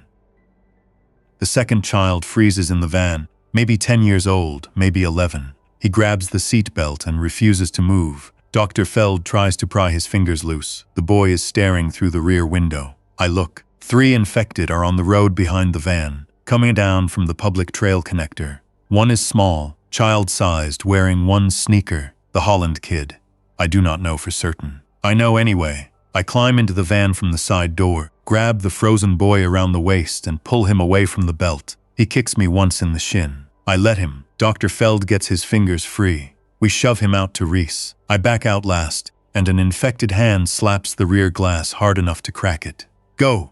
S1: The second child freezes in the van, maybe 10 years old, maybe 11. He grabs the seat belt and refuses to move. Dr. Feld tries to pry his fingers loose. The boy is staring through the rear window. I look. 3 infected are on the road behind the van, coming down from the public trail connector. One is small, child-sized, wearing one sneaker, the Holland kid. I do not know for certain. I know anyway. I climb into the van from the side door, grab the frozen boy around the waist and pull him away from the belt. He kicks me once in the shin. I let him. Dr. Feld gets his fingers free. We shove him out to Reese. I back out last, and an infected hand slaps the rear glass hard enough to crack it. Go!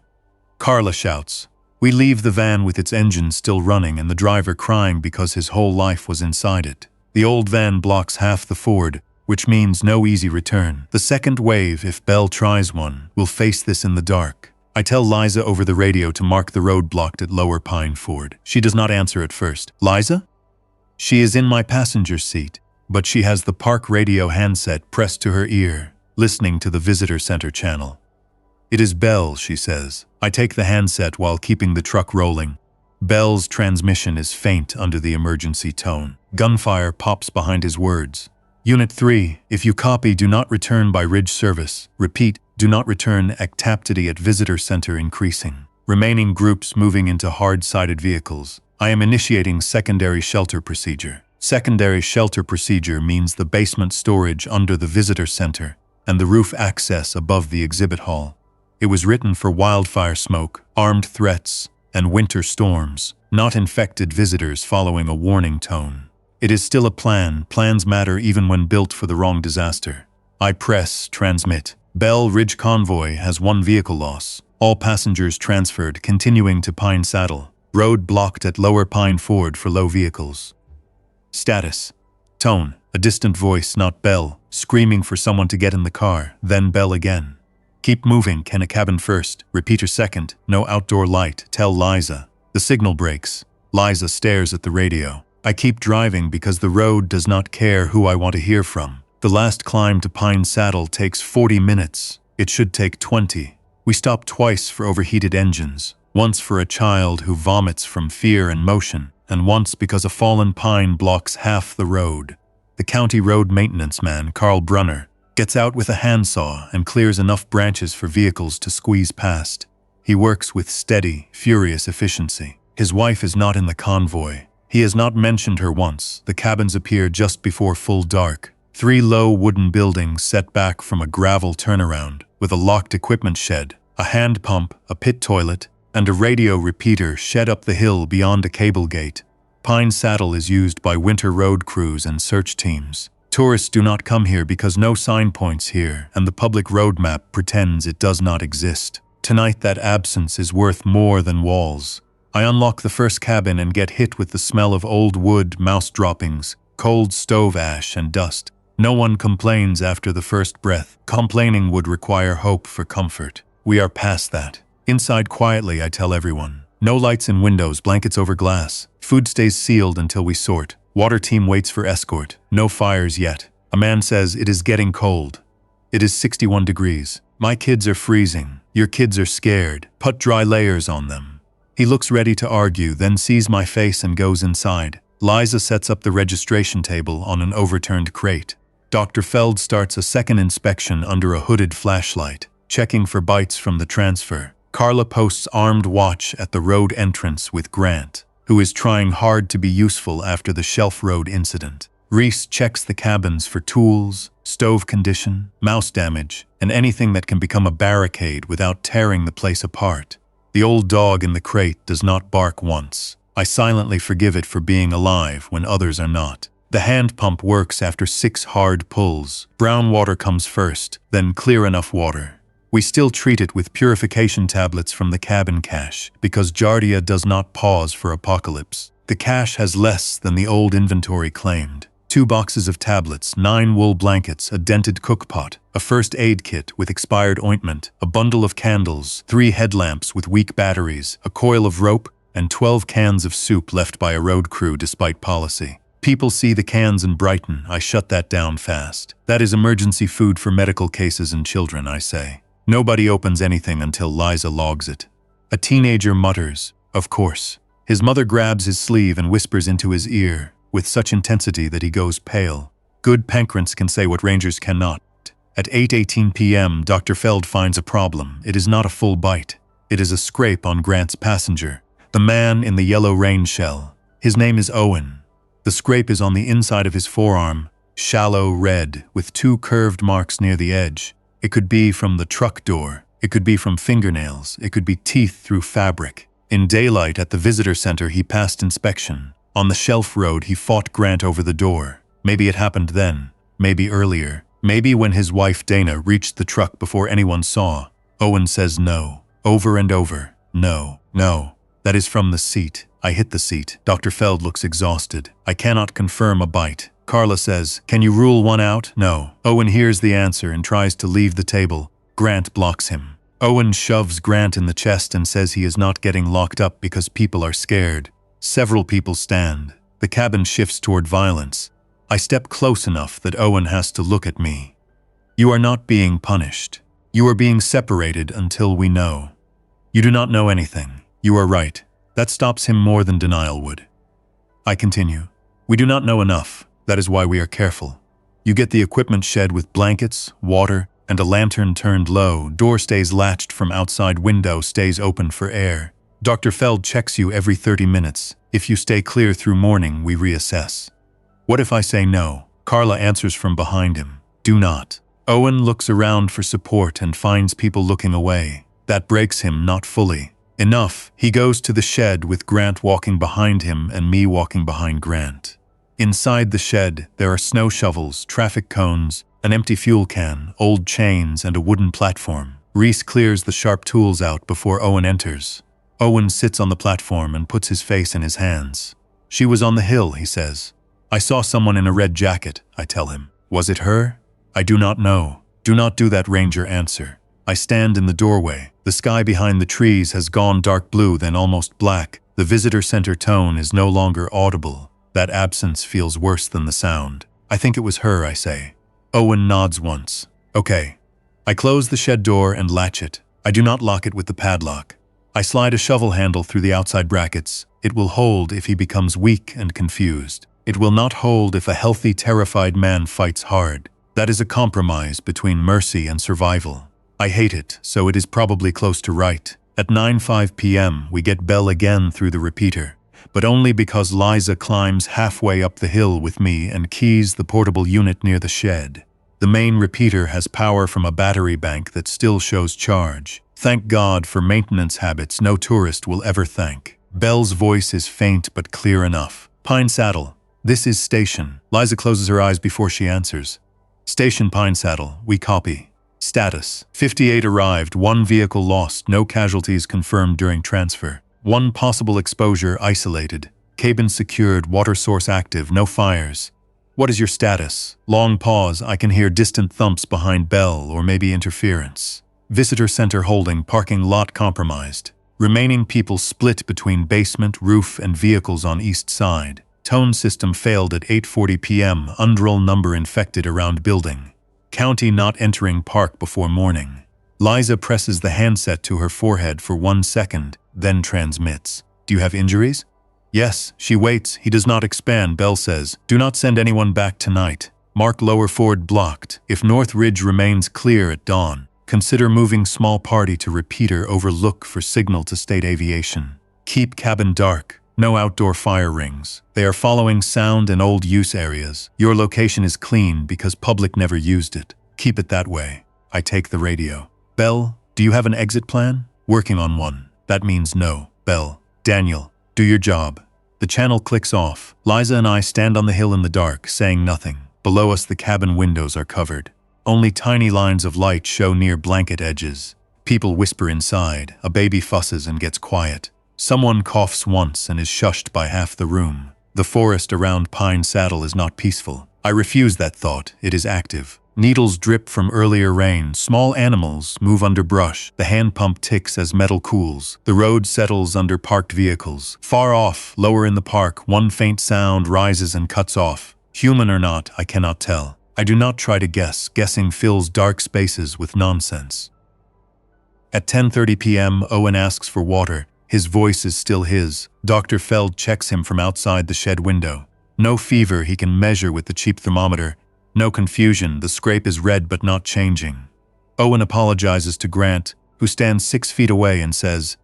S1: Carla shouts. We leave the van with its engine still running and the driver crying because his whole life was inside it. The old van blocks half the ford, which means no easy return. The second wave, if Belle tries one, will face this in the dark. I tell Liza over the radio to mark the road blocked at Lower Pine Ford. She does not answer at first. Liza? She is in my passenger seat, but she has the park radio handset pressed to her ear, listening to the visitor center channel. It is Belle, she says. I take the handset while keeping the truck rolling. Bell's transmission is faint under the emergency tone. Gunfire pops behind his words. Unit 3, if you copy, do not return by ridge service. Repeat, do not return. Activity at visitor center increasing. Remaining groups moving into hard-sided vehicles. I am initiating secondary shelter procedure. Secondary shelter procedure means the basement storage under the visitor center and the roof access above the exhibit hall. It was written for wildfire smoke, armed threats, and winter storms, not infected visitors following a warning tone. It is still a plan. Plans matter even when built for the wrong disaster. I press transmit. Bell Ridge Convoy has 1 vehicle loss. All passengers transferred, continuing to Pine Saddle. Road blocked at Lower Pine Ford for low vehicles. Status. Tone. A distant voice, not Bell, screaming for someone to get in the car, then Bell again. Keep moving, can a cabin first. Repeater second. No outdoor light. Tell Liza. The signal breaks. Liza stares at the radio. I keep driving because the road does not care who I want to hear from. The last climb to Pine Saddle takes 40 minutes. It should take 20. We stop twice for overheated engines. Once for a child who vomits from fear and motion, and once because a fallen pine blocks half the road. The county road maintenance man, Carl Brunner, gets out with a handsaw and clears enough branches for vehicles to squeeze past. He works with steady, furious efficiency. His wife is not in the convoy. He has not mentioned her once. The cabins appear just before full dark. 3 low wooden buildings set back from a gravel turnaround, with a locked equipment shed, a hand pump, a pit toilet, and a radio repeater shed up the hill beyond a cable gate. Pine Saddle is used by winter road crews and search teams. Tourists do not come here because no sign points here, and the public road map pretends it does not exist. Tonight that absence is worth more than walls. I unlock the first cabin and get hit with the smell of old wood, mouse droppings, cold stove ash, and dust. No one complains after the first breath. Complaining would require hope for comfort. We are past that. Inside quietly, I tell everyone. No lights in windows, blankets over glass. Food stays sealed until we sort. Water team waits for escort. No fires yet. A man says it is getting cold. It is 61 degrees. My kids are freezing. Your kids are scared. Put dry layers on them. He looks ready to argue, then sees my face and goes inside. Liza sets up the registration table on an overturned crate. Dr. Feld starts a second inspection under a hooded flashlight, checking for bites from the transfer. Carla posts armed watch at the road entrance with Grant, who is trying hard to be useful after the Shelf Road incident. Reese checks the cabins for tools, stove condition, mouse damage, and anything that can become a barricade without tearing the place apart. The old dog in the crate does not bark once. I silently forgive it for being alive when others are not. The hand pump works after 6 hard pulls. Brown water comes first, then clear enough water. We still treat it with purification tablets from the cabin cache, because Jardia does not pause for apocalypse. The cache has less than the old inventory claimed. 2 boxes of tablets, 9 wool blankets, a dented cookpot, a first aid kit with expired ointment, a bundle of candles, 3 headlamps with weak batteries, a coil of rope, and 12 cans of soup left by a road crew despite policy. People see the cans and brighten. I shut that down fast. That is emergency food for medical cases and children, I say. Nobody opens anything until Liza logs it. A teenager mutters, "Of course." His mother grabs his sleeve and whispers into his ear, with such intensity that he goes pale. Good pancreas can say what rangers cannot. At 8:18 p.m., Dr. Feld finds a problem. It is not a full bite. It is a scrape on Grant's passenger, the man in the yellow rain shell. His name is Owen. The scrape is on the inside of his forearm, shallow red, with 2 curved marks near the edge. It could be from the truck door. It could be from fingernails. It could be teeth through fabric. In daylight at the visitor center, he passed inspection. On the Shelf Road, he fought Grant over the door. Maybe it happened then. Maybe earlier. Maybe when his wife Dana reached the truck before anyone saw. Owen says no. Over and over. No. No. That is from the seat. I hit the seat. Dr. Feld looks exhausted. I cannot confirm a bite. Carla says, "Can you rule one out?" No. Owen hears the answer and tries to leave the table. Grant blocks him. Owen shoves Grant in the chest and says he is not getting locked up because people are scared. Several people stand. The cabin shifts toward violence. I step close enough that Owen has to look at me. "You are not being punished. You are being separated until we know. You do not know anything. You are right. That stops him more than denial would. I continue. We do not know enough. That is why we are careful. You get the equipment shed with blankets, water, and a lantern turned low. Door stays latched from outside, window stays open for air. Dr. Feld checks you every 30 minutes. If you stay clear through morning, we reassess. What if I say no? Carla answers from behind him. Do not. Owen looks around for support and finds people looking away. That breaks him, not fully. Enough. He goes to the shed with Grant walking behind him and me walking behind Grant. Inside the shed, there are snow shovels, traffic cones, an empty fuel can, old chains, and a wooden platform. Reese clears the sharp tools out before Owen enters. Owen sits on the platform and puts his face in his hands. She was on the hill, he says. I saw someone in a red jacket, I tell him. Was it her? I do not know. Do not do that, Ranger answer. I stand in the doorway. The sky behind the trees has gone dark blue, then almost black. The visitor center tone is no longer audible. That absence feels worse than the sound. I think it was her, I say. Owen nods once. Okay. I close the shed door and latch it. I do not lock it with the padlock. I slide a shovel handle through the outside brackets. It will hold if he becomes weak and confused. It will not hold if a healthy, terrified man fights hard. That is a compromise between mercy and survival. I hate it, so it is probably close to right. At 9:05 p.m., we get Bell again through the repeater, but only because Liza climbs halfway up the hill with me and keys the portable unit near the shed. The main repeater has power from a battery bank that still shows charge. Thank God for maintenance habits no tourist will ever thank. Bell's voice is faint but clear enough. Pine Saddle. This is Station. Liza closes her eyes before she answers. Station Pine Saddle. We copy. Status. 58 arrived, 1 vehicle lost, no casualties confirmed during transfer. 1 possible exposure isolated. Cabin secured, water source active, no fires. What is your status? Long pause. I can hear distant thumps behind Bell, or maybe interference. Visitor center holding, parking lot compromised. Remaining people split between basement, roof, and vehicles on east side. Tone system failed at 8:40 p.m. Undroll number infected around building. County not entering park before morning. Liza presses the handset to her forehead for 1 second, then transmits. Do you have injuries? Yes. She waits. He does not expand. Bell says, do not send anyone back tonight. Mark Lower Ford blocked. If North Ridge remains clear at dawn, consider moving small party to repeater over, look for signal to state aviation. Keep cabin dark. No outdoor fire rings. They are following sound and old use areas. Your location is clean because public never used it. Keep it that way. I take the radio. Bell, do you have an exit plan? Working on one. That means no. Bell. Daniel, do your job. The channel clicks off. Liza and I stand on the hill in the dark, saying nothing. Below us the cabin windows are covered. Only tiny lines of light show near blanket edges. People whisper inside. A baby fusses and gets quiet. Someone coughs once and is shushed by half the room. The forest around Pine Saddle is not peaceful. I refuse that thought. It is active. Needles drip from earlier rain. Small animals move under brush. The hand pump ticks as metal cools. The road settles under parked vehicles. Far off, lower in the park, one faint sound rises and cuts off. Human or not, I cannot tell. I do not try to guess. Guessing fills dark spaces with nonsense. At 10:30 p.m., Owen asks for water. His voice is still his. Dr. Feld checks him from outside the shed window. No fever he can measure with the cheap thermometer. No confusion, the scrape is red but not changing. Owen apologizes to Grant, who stands 6 feet away and says,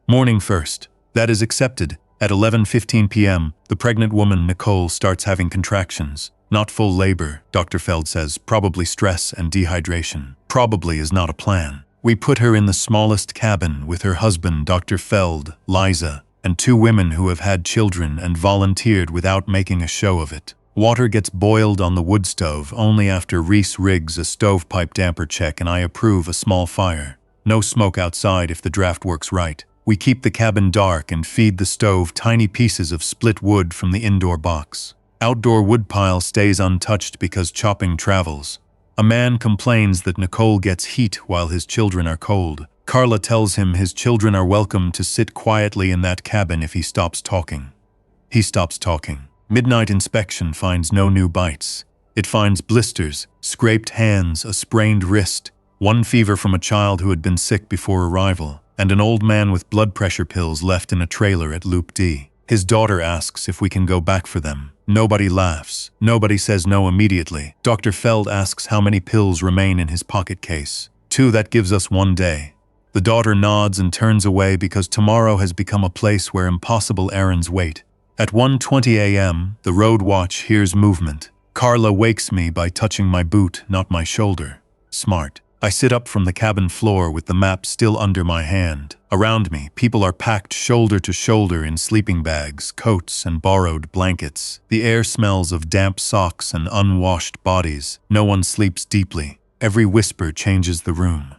S1: Morning first. That is accepted. At 11:15 p.m., the pregnant woman, Nicole, starts having contractions. Not full labor, Dr. Feld says, probably stress and dehydration. Probably is not a plan. We put her in the smallest cabin with her husband, Dr. Feld, Liza, and 2 women who have had children and volunteered without making a show of it. Water gets boiled on the wood stove only after Reese rigs a stovepipe damper check and I approve a small fire. No smoke outside if the draft works right. We keep the cabin dark and feed the stove tiny pieces of split wood from the indoor box. Outdoor woodpile stays untouched because chopping travels. A man complains that Nicole gets heat while his children are cold. Carla tells him his children are welcome to sit quietly in that cabin if he stops talking. He stops talking. Midnight inspection finds no new bites. It finds blisters, scraped hands, a sprained wrist, 1 fever from a child who had been sick before arrival. and an old man with blood pressure pills left in a trailer at Loop D. His daughter asks if we can go back for them. Nobody laughs. Nobody says no immediately. Dr. Feld asks how many pills remain in his pocket case. 2, that gives us 1 day. The daughter nods and turns away because tomorrow has become a place where impossible errands wait. At 1:20 a.m., the road watch hears movement. Carla wakes me by touching my boot, not my shoulder. Smart. I sit up from the cabin floor with the map still under my hand. Around me, people are packed shoulder to shoulder in sleeping bags, coats, and borrowed blankets. The air smells of damp socks and unwashed bodies. No one sleeps deeply. Every whisper changes the room.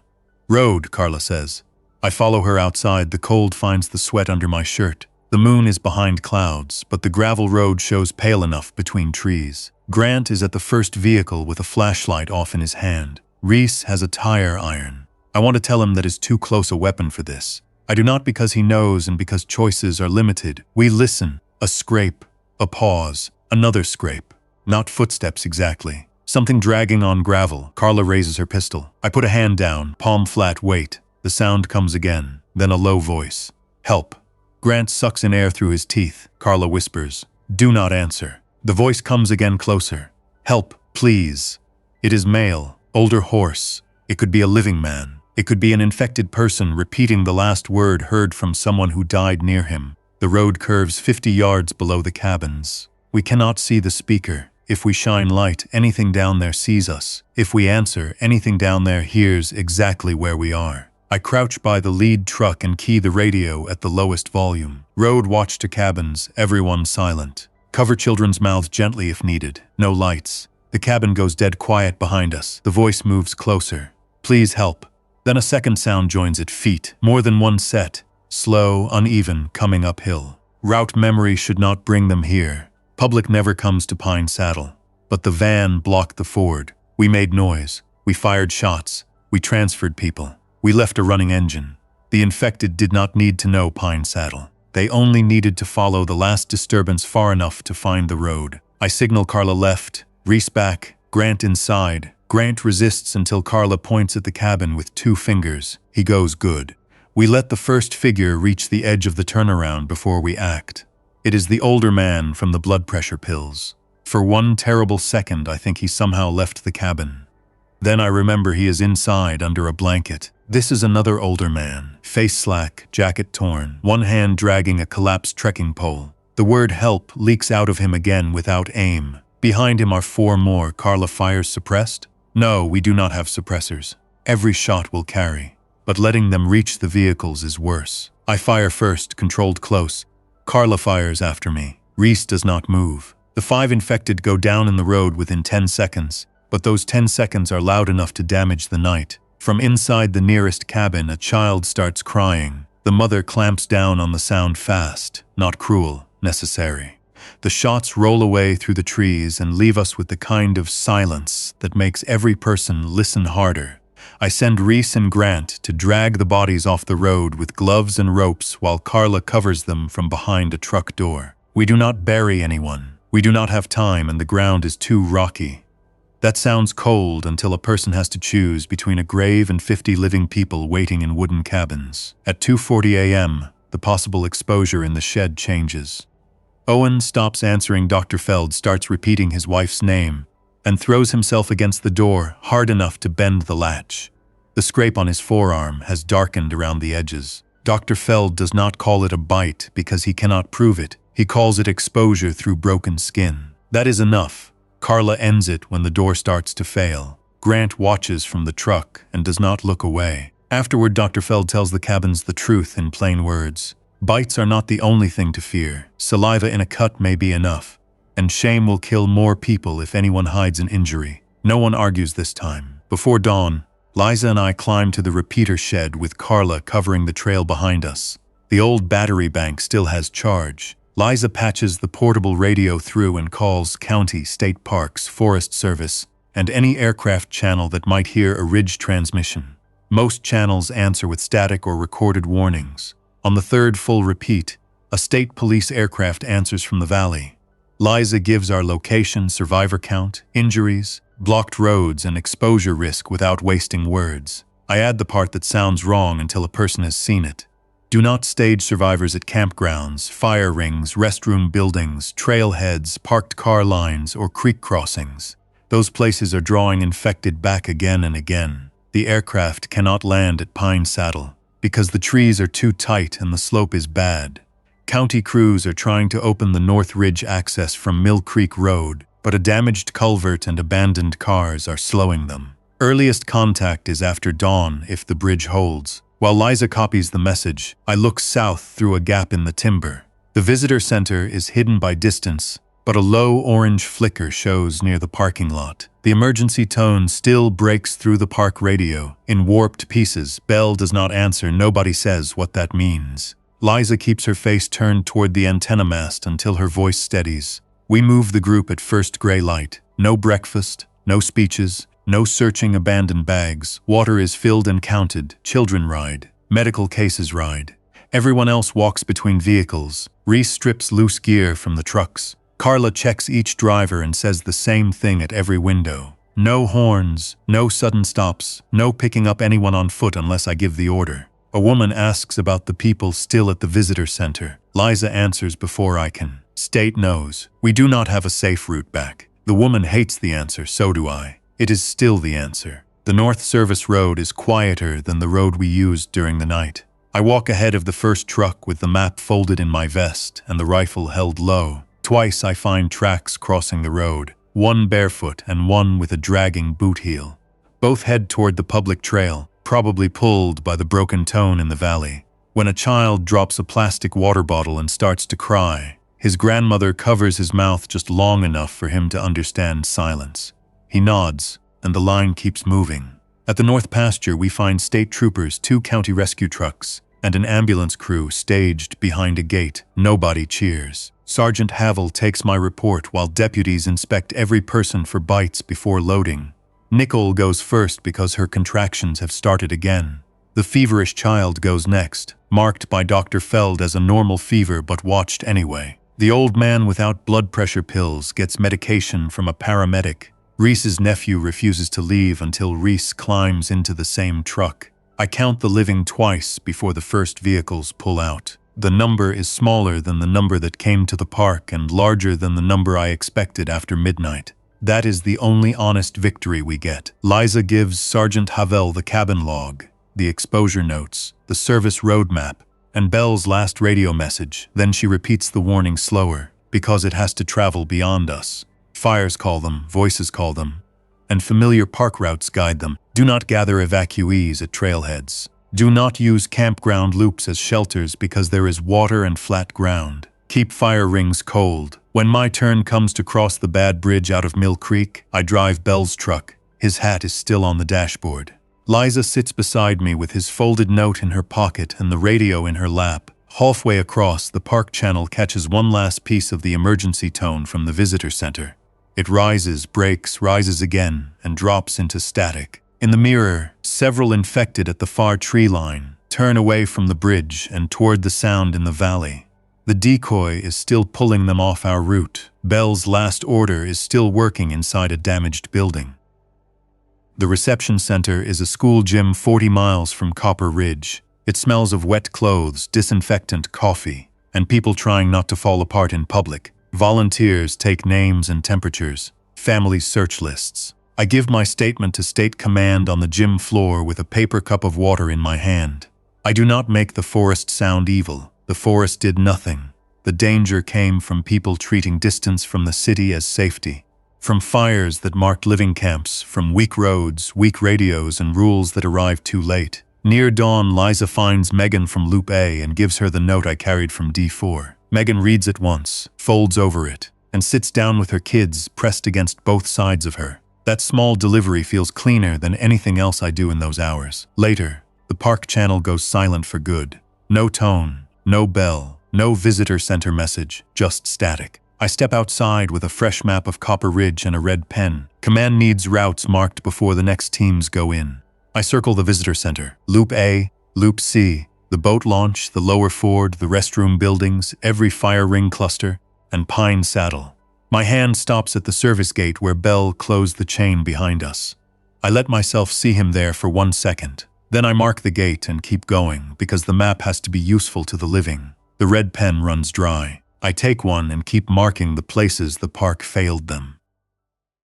S1: Road, Carla says. I follow her outside. The cold finds the sweat under my shirt. The moon is behind clouds, but the gravel road shows pale enough between trees. Grant is at the first vehicle with a flashlight off in his hand. Reese has a tire iron. I want to tell him that is too close a weapon for this. I do not because he knows and because choices are limited. We listen. A scrape. A pause. Another scrape. Not footsteps exactly. Something dragging on gravel. Carla raises her pistol. I put a hand down, palm flat, wait. The sound comes again, then a low voice. Help. Grant sucks in air through his teeth. Carla whispers. Do not answer. The voice comes again closer. Help, please. It is male. Older horse. It could be a living man. It could be an infected person repeating the last word heard from someone who died near him. The road curves 50 yards below the cabins. We cannot see the speaker. If we shine light, anything down there sees us. If we answer, anything down there hears exactly where we are. I crouch by the lead truck and key the radio at the lowest volume. Road watch to cabins, everyone silent. Cover children's mouths gently if needed. No lights. The cabin goes dead quiet behind us. The voice moves closer. Please help. Then a second sound joins it. Feet. More than one set. Slow, uneven, coming uphill. Route memory should not bring them here. Public never comes to Pine Saddle. But the van blocked the ford. We made noise. We fired shots. We transferred people. We left a running engine. The infected did not need to know Pine Saddle. They only needed to follow the last disturbance far enough to find the road. I signal Carla left. Reese back, Grant inside. Grant resists until Carla points at the cabin with 2 fingers. He goes good. We let the first figure reach the edge of the turnaround before we act. It is the older man from the blood pressure pills. For one terrible second, I think he somehow left the cabin. Then I remember he is inside under a blanket. This is another older man, face slack, jacket torn, one hand dragging a collapsed trekking pole. The word help leaks out of him again without aim. Behind him are 4 more. Carla fires suppressed? No, we do not have suppressors. Every shot will carry. But letting them reach the vehicles is worse. I fire first, controlled close. Carla fires after me. Reese does not move. The 5 infected go down in the road within 10 seconds, but those 10 seconds are loud enough to damage the night. From inside the nearest cabin, a child starts crying. The mother clamps down on the sound fast, not cruel, necessary. The shots roll away through the trees and leave us with the kind of silence that makes every person listen harder. I send Reese and Grant to drag the bodies off the road with gloves and ropes while Carla covers them from behind a truck door. We do not bury anyone. We do not have time and the ground is too rocky. That sounds cold until a person has to choose between a grave and 50 living people waiting in wooden cabins. At 2:40 a.m., the possible exposure in the shed changes. Owen stops answering. Dr. Feld starts repeating his wife's name and throws himself against the door hard enough to bend the latch. The scrape on his forearm has darkened around the edges. Dr. Feld does not call it a bite because he cannot prove it. He calls it exposure through broken skin. That is enough. Carla ends it when the door starts to fail. Grant watches from the truck and does not look away. Afterward, Dr. Feld tells the cabins the truth in plain words. Bites are not the only thing to fear. Saliva in a cut may be enough, and shame will kill more people if anyone hides an injury. No one argues this time. Before dawn, Liza and I climb to the repeater shed with Carla covering the trail behind us. The old battery bank still has charge. Liza patches the portable radio through and calls county, state parks, Forest Service, and any aircraft channel that might hear a ridge transmission. Most channels answer with static or recorded warnings. On the 3rd full repeat, a state police aircraft answers from the valley. Liza gives our location, survivor count, injuries, blocked roads, and exposure risk without wasting words. I add the part that sounds wrong until a person has seen it. Do not stage survivors at campgrounds, fire rings, restroom buildings, trailheads, parked car lines, or creek crossings. Those places are drawing infected back again and again. The aircraft cannot land at Pine Saddle because the trees are too tight and the slope is bad. County crews are trying to open the North Ridge access from Mill Creek Road, but a damaged culvert and abandoned cars are slowing them. Earliest contact is after dawn if the bridge holds. While Liza copies the message, I look south through a gap in the timber. The visitor center is hidden by distance, but a low orange flicker shows near the parking lot. The emergency tone still breaks through the park radio. In warped pieces, Bell does not answer. Nobody says what that means. Liza keeps her face turned toward the antenna mast until her voice steadies. We move the group at first gray light. No breakfast, no speeches, no searching abandoned bags. Water is filled and counted. Children ride. Medical cases ride. Everyone else walks between vehicles. Reese strips loose gear from the trucks. Carla checks each driver and says the same thing at every window. No horns, no sudden stops, no picking up anyone on foot unless I give the order. A woman asks about the people still at the visitor center. Liza answers before I can. State knows. We do not have a safe route back. The woman hates the answer, so do I. It is still the answer. The North Service Road is quieter than the road we used during the night. I walk ahead of the first truck with the map folded in my vest and the rifle held low. Twice I find tracks crossing the road, one barefoot and one with a dragging boot heel. Both head toward the public trail, probably pulled by the broken tone in the valley. When a child drops a plastic water bottle and starts to cry, his grandmother covers his mouth just long enough for him to understand silence. He nods, and the line keeps moving. At the North Pasture, we find state troopers, 2 county rescue trucks, and an ambulance crew staged behind a gate. Nobody cheers. Sergeant Havel takes my report while deputies inspect every person for bites before loading. Nicole goes first because her contractions have started again. The feverish child goes next, marked by Dr. Feld as a normal fever but watched anyway. The old man without blood pressure pills gets medication from a paramedic. Reese's nephew refuses to leave until Reese climbs into the same truck. I count the living twice before the first vehicles pull out. The number is smaller than the number that came to the park and larger than the number I expected after midnight. That is the only honest victory we get. Liza gives Sergeant Havel the cabin log, the exposure notes, the service roadmap, and Bell's last radio message. Then she repeats the warning slower, because it has to travel beyond us. Fires call them, voices call them, and familiar park routes guide them. Do not gather evacuees at trailheads. Do not use campground loops as shelters because there is water and flat ground. Keep fire rings cold. When my turn comes to cross the bad bridge out of Mill Creek, I drive Bell's truck. His hat is still on the dashboard. Liza sits beside me with his folded note in her pocket and the radio in her lap. Halfway across, the park channel catches one last piece of the emergency tone from the visitor center. It rises, breaks, rises again, and drops into static. In the mirror, several infected at the far tree line turn away from the bridge and toward the sound in the valley. The decoy is still pulling them off our route. Bell's last order is still working inside a damaged building. The reception center is a school gym 40 miles from Copper Ridge. It smells of wet clothes, disinfectant, coffee, and people trying not to fall apart in public. Volunteers take names and temperatures, families search lists. I give my statement to State Command on the gym floor with a paper cup of water in my hand. I do not make the forest sound evil. The forest did nothing. The danger came from people treating distance from the city as safety, from fires that marked living camps, from weak roads, weak radios, and rules that arrived too late. Near dawn, Liza finds Megan from Loop A and gives her the note I carried from D4. Megan reads it once, folds over it, and sits down with her kids pressed against both sides of her. That small delivery feels cleaner than anything else I do in those hours. Later, the park channel goes silent for good. No tone, no bell, no visitor center message, just static. I step outside with a fresh map of Copper Ridge and a red pen. Command needs routes marked before the next teams go in. I circle the visitor center. Loop A, Loop C, the boat launch, the lower ford, the restroom buildings, every fire ring cluster, and Pine Saddle. My hand stops at the service gate where Bell closed the chain behind us. I let myself see him there for 1 second. Then I mark the gate and keep going, because the map has to be useful to the living. The red pen runs dry. I take one and keep marking the places the park failed them.